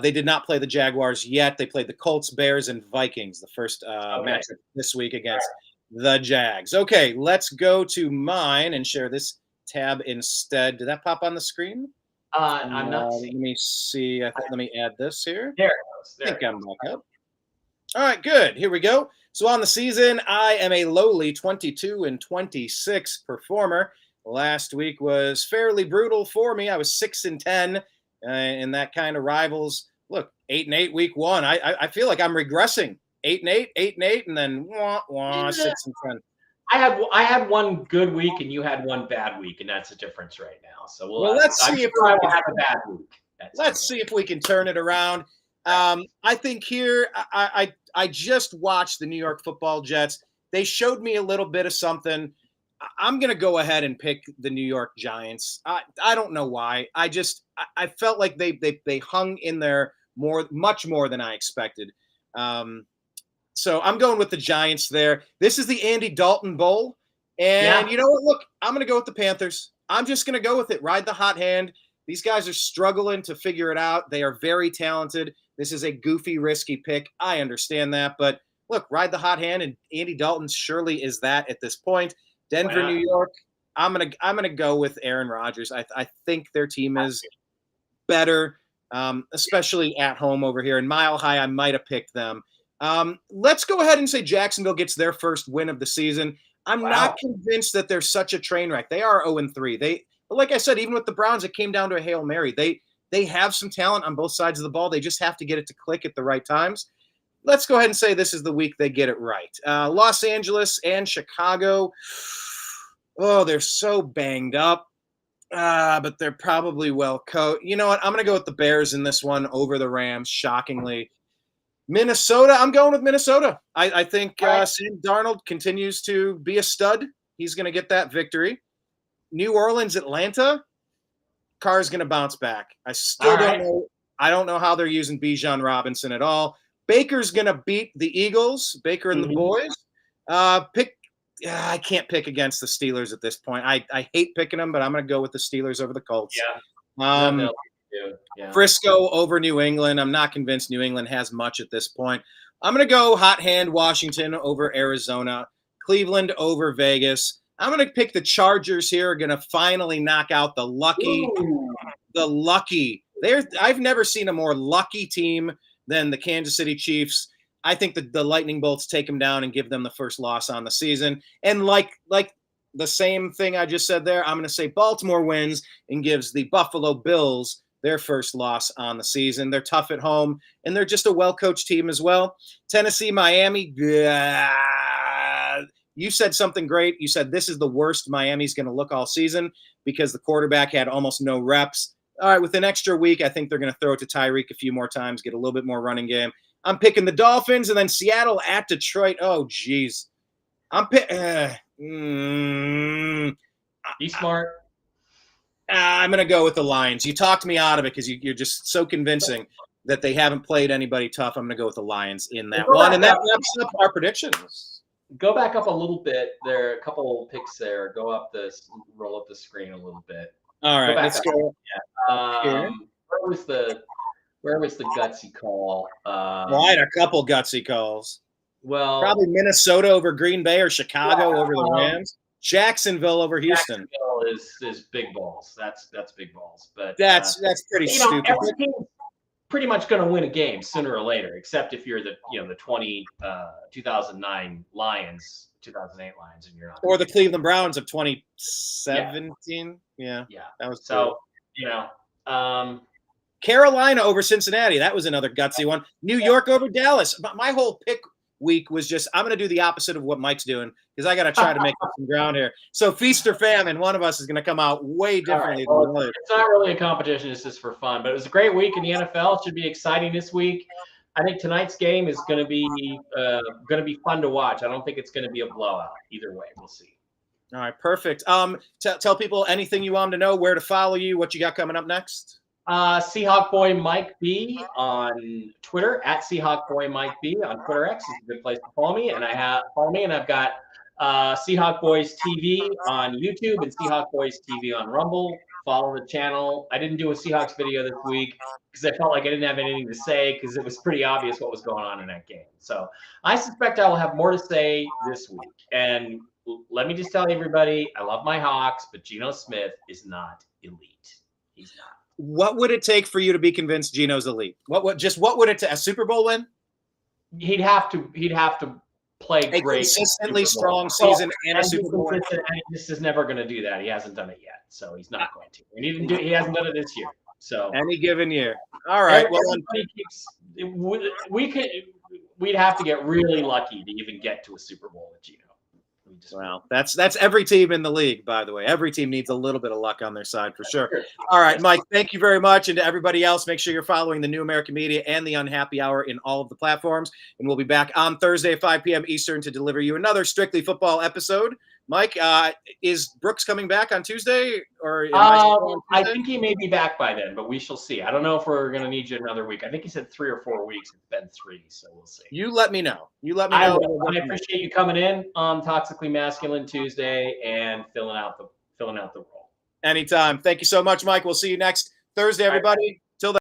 They did not play the Jaguars yet. They played the Colts, Bears, and Vikings, the first matchup this week against the Jags. Okay, let's go to mine and share this tab instead. Did that pop on the screen? I'm not seeing. Let me see. Let me add this here. There it goes. I think I'm back up. All right, good. Here we go. So on the season, I am a lowly 22-26 performer. Last week was fairly brutal for me. I was 6-10. And that kind of rivals. Look, 8-8 week 1. I feel like I'm regressing. 8-8, 8-8, and then 6-10. I had one good week and you had one bad week, and that's the difference right now. So let's see if I will have a bad week. Let's see if we can turn it around. I think here, I just watched the New York Football Jets. They showed me a little bit of something. I'm going to go ahead and pick the New York Giants. I don't know why. I felt like they hung in there much more than I expected. So I'm going with the Giants there. This is the Andy Dalton Bowl. And you know what? Look, I'm going to go with the Panthers. I'm just going to go with it. Ride the hot hand. These guys are struggling to figure it out. They are very talented. This is a goofy, risky pick. I understand that. But look, ride the hot hand, and Andy Dalton surely is that at this point. Denver, New York, I'm gonna go with Aaron Rodgers. I think their team is better, especially at home over here. In Mile High, I might have picked them. Let's go ahead and say Jacksonville gets their first win of the season. I'm not convinced that they're such a train wreck. They are 0-3. But like I said, even with the Browns, it came down to a Hail Mary. They have some talent on both sides of the ball. They just have to get it to click at the right times. Let's go ahead and say this is the week they get it right. Los Angeles and Chicago. Oh, they're so banged up. But they're probably well coached. You know what? I'm going to go with the Bears in this one over the Rams, shockingly. Minnesota, I'm going with Minnesota. I think Sam Darnold continues to be a stud. He's going to get that victory. New Orleans, Atlanta, Carr's going to bounce back. I still don't know. I don't know how they're using Bijan Robinson at all. Baker's going to beat the Eagles, Baker and the boys. I can't pick against the Steelers at this point. I hate picking them, but I'm going to go with the Steelers over the Colts. Frisco over New England. I'm not convinced New England has much at this point. I'm going to go hot hand Washington over Arizona, Cleveland over Vegas. I'm going to pick the Chargers here. Going to finally knock out the lucky. I've never seen a more lucky team than the Kansas City Chiefs. I think the Lightning Bolts take them down and give them the first loss on the season. And like the same thing I just said there, I'm going to say Baltimore wins and gives the Buffalo Bills their first loss on the season. They're tough at home, and they're just a well-coached team as well. Tennessee, Miami, you said something great. You said this is the worst Miami's going to look all season because the quarterback had almost no reps. All right, with an extra week, I think they're going to throw it to Tyreek a few more times, get a little bit more running game. I'm picking the Dolphins, and then Seattle at Detroit. Oh, geez. Be smart. I'm going to go with the Lions. You talked me out of it because you're just so convincing that they haven't played anybody tough. I'm going to go with the Lions in that one. And that wraps up our predictions. Go back up a little bit. There are a couple of picks there. Roll up the screen a little bit. All right, let's go. Yeah. Where was the gutsy call? Well, I had a couple gutsy calls. Well, probably Minnesota over Green Bay or Chicago over the Rams. Jacksonville over Houston. Jacksonville is big balls. That's big balls. But that's pretty stupid. Every team's pretty much going to win a game sooner or later, except if you're the 2009 Lions, 2008 Lions, and you're not. Or the Cleveland Browns of 2017. Yeah. That was so. Carolina over Cincinnati. That was another gutsy one. New York over Dallas. My whole pick week was just, I'm going to do the opposite of what Mike's doing because I got to try to make up some ground here. So feast or famine, one of us is going to come out way differently than the other. It's not really a competition. It's just for fun. But it was a great week in the NFL. It should be exciting this week. I think tonight's game is going to be fun to watch. I don't think it's going to be a blowout. Either way, we'll see. All right, perfect. Tell people anything you want them to know, where to follow you, what you got coming up next. Seahawk Boy Mike B on Twitter, at Seahawk Boy Mike B on Twitter X is a good place to follow me. And I've got Seahawk Boys TV on YouTube and Seahawk Boys TV on Rumble. Follow the channel. I didn't do a Seahawks video this week because I felt like I didn't have anything to say because it was pretty obvious what was going on in that game. So I suspect I will have more to say this week. And let me just tell everybody, I love my Hawks, but Geno Smith is not elite. He's not. What would it take for you to be convinced Geno's elite? What would it take? A Super Bowl win? He'd have to play a great, consistently strong season and a Super Bowl win. And he just is never going to do that. He hasn't done it yet, so he's not going to. And he hasn't done it this year. So any given year. All right. Well, we'd have to get really lucky to even get to a Super Bowl with Geno. Well, that's every team in the league, by the way. Every team needs a little bit of luck on their side for sure. All right, Mike, thank you very much. And to everybody else, make sure you're following the New American Media and the Unhappy Hour in all of the platforms. And we'll be back on Thursday at 5 p.m. Eastern to deliver you another Strictly Football episode. Mike, is Brooks coming back on Tuesday? Or I think he may be back by then, but we shall see. I don't know if we're going to need you another week. I think he said 3 or 4 weeks. It's been 3, so we'll see. You let me know. I appreciate you coming in on Toxically Masculine Tuesday and filling out the role. Anytime. Thank you so much, Mike. We'll see you next Thursday, everybody.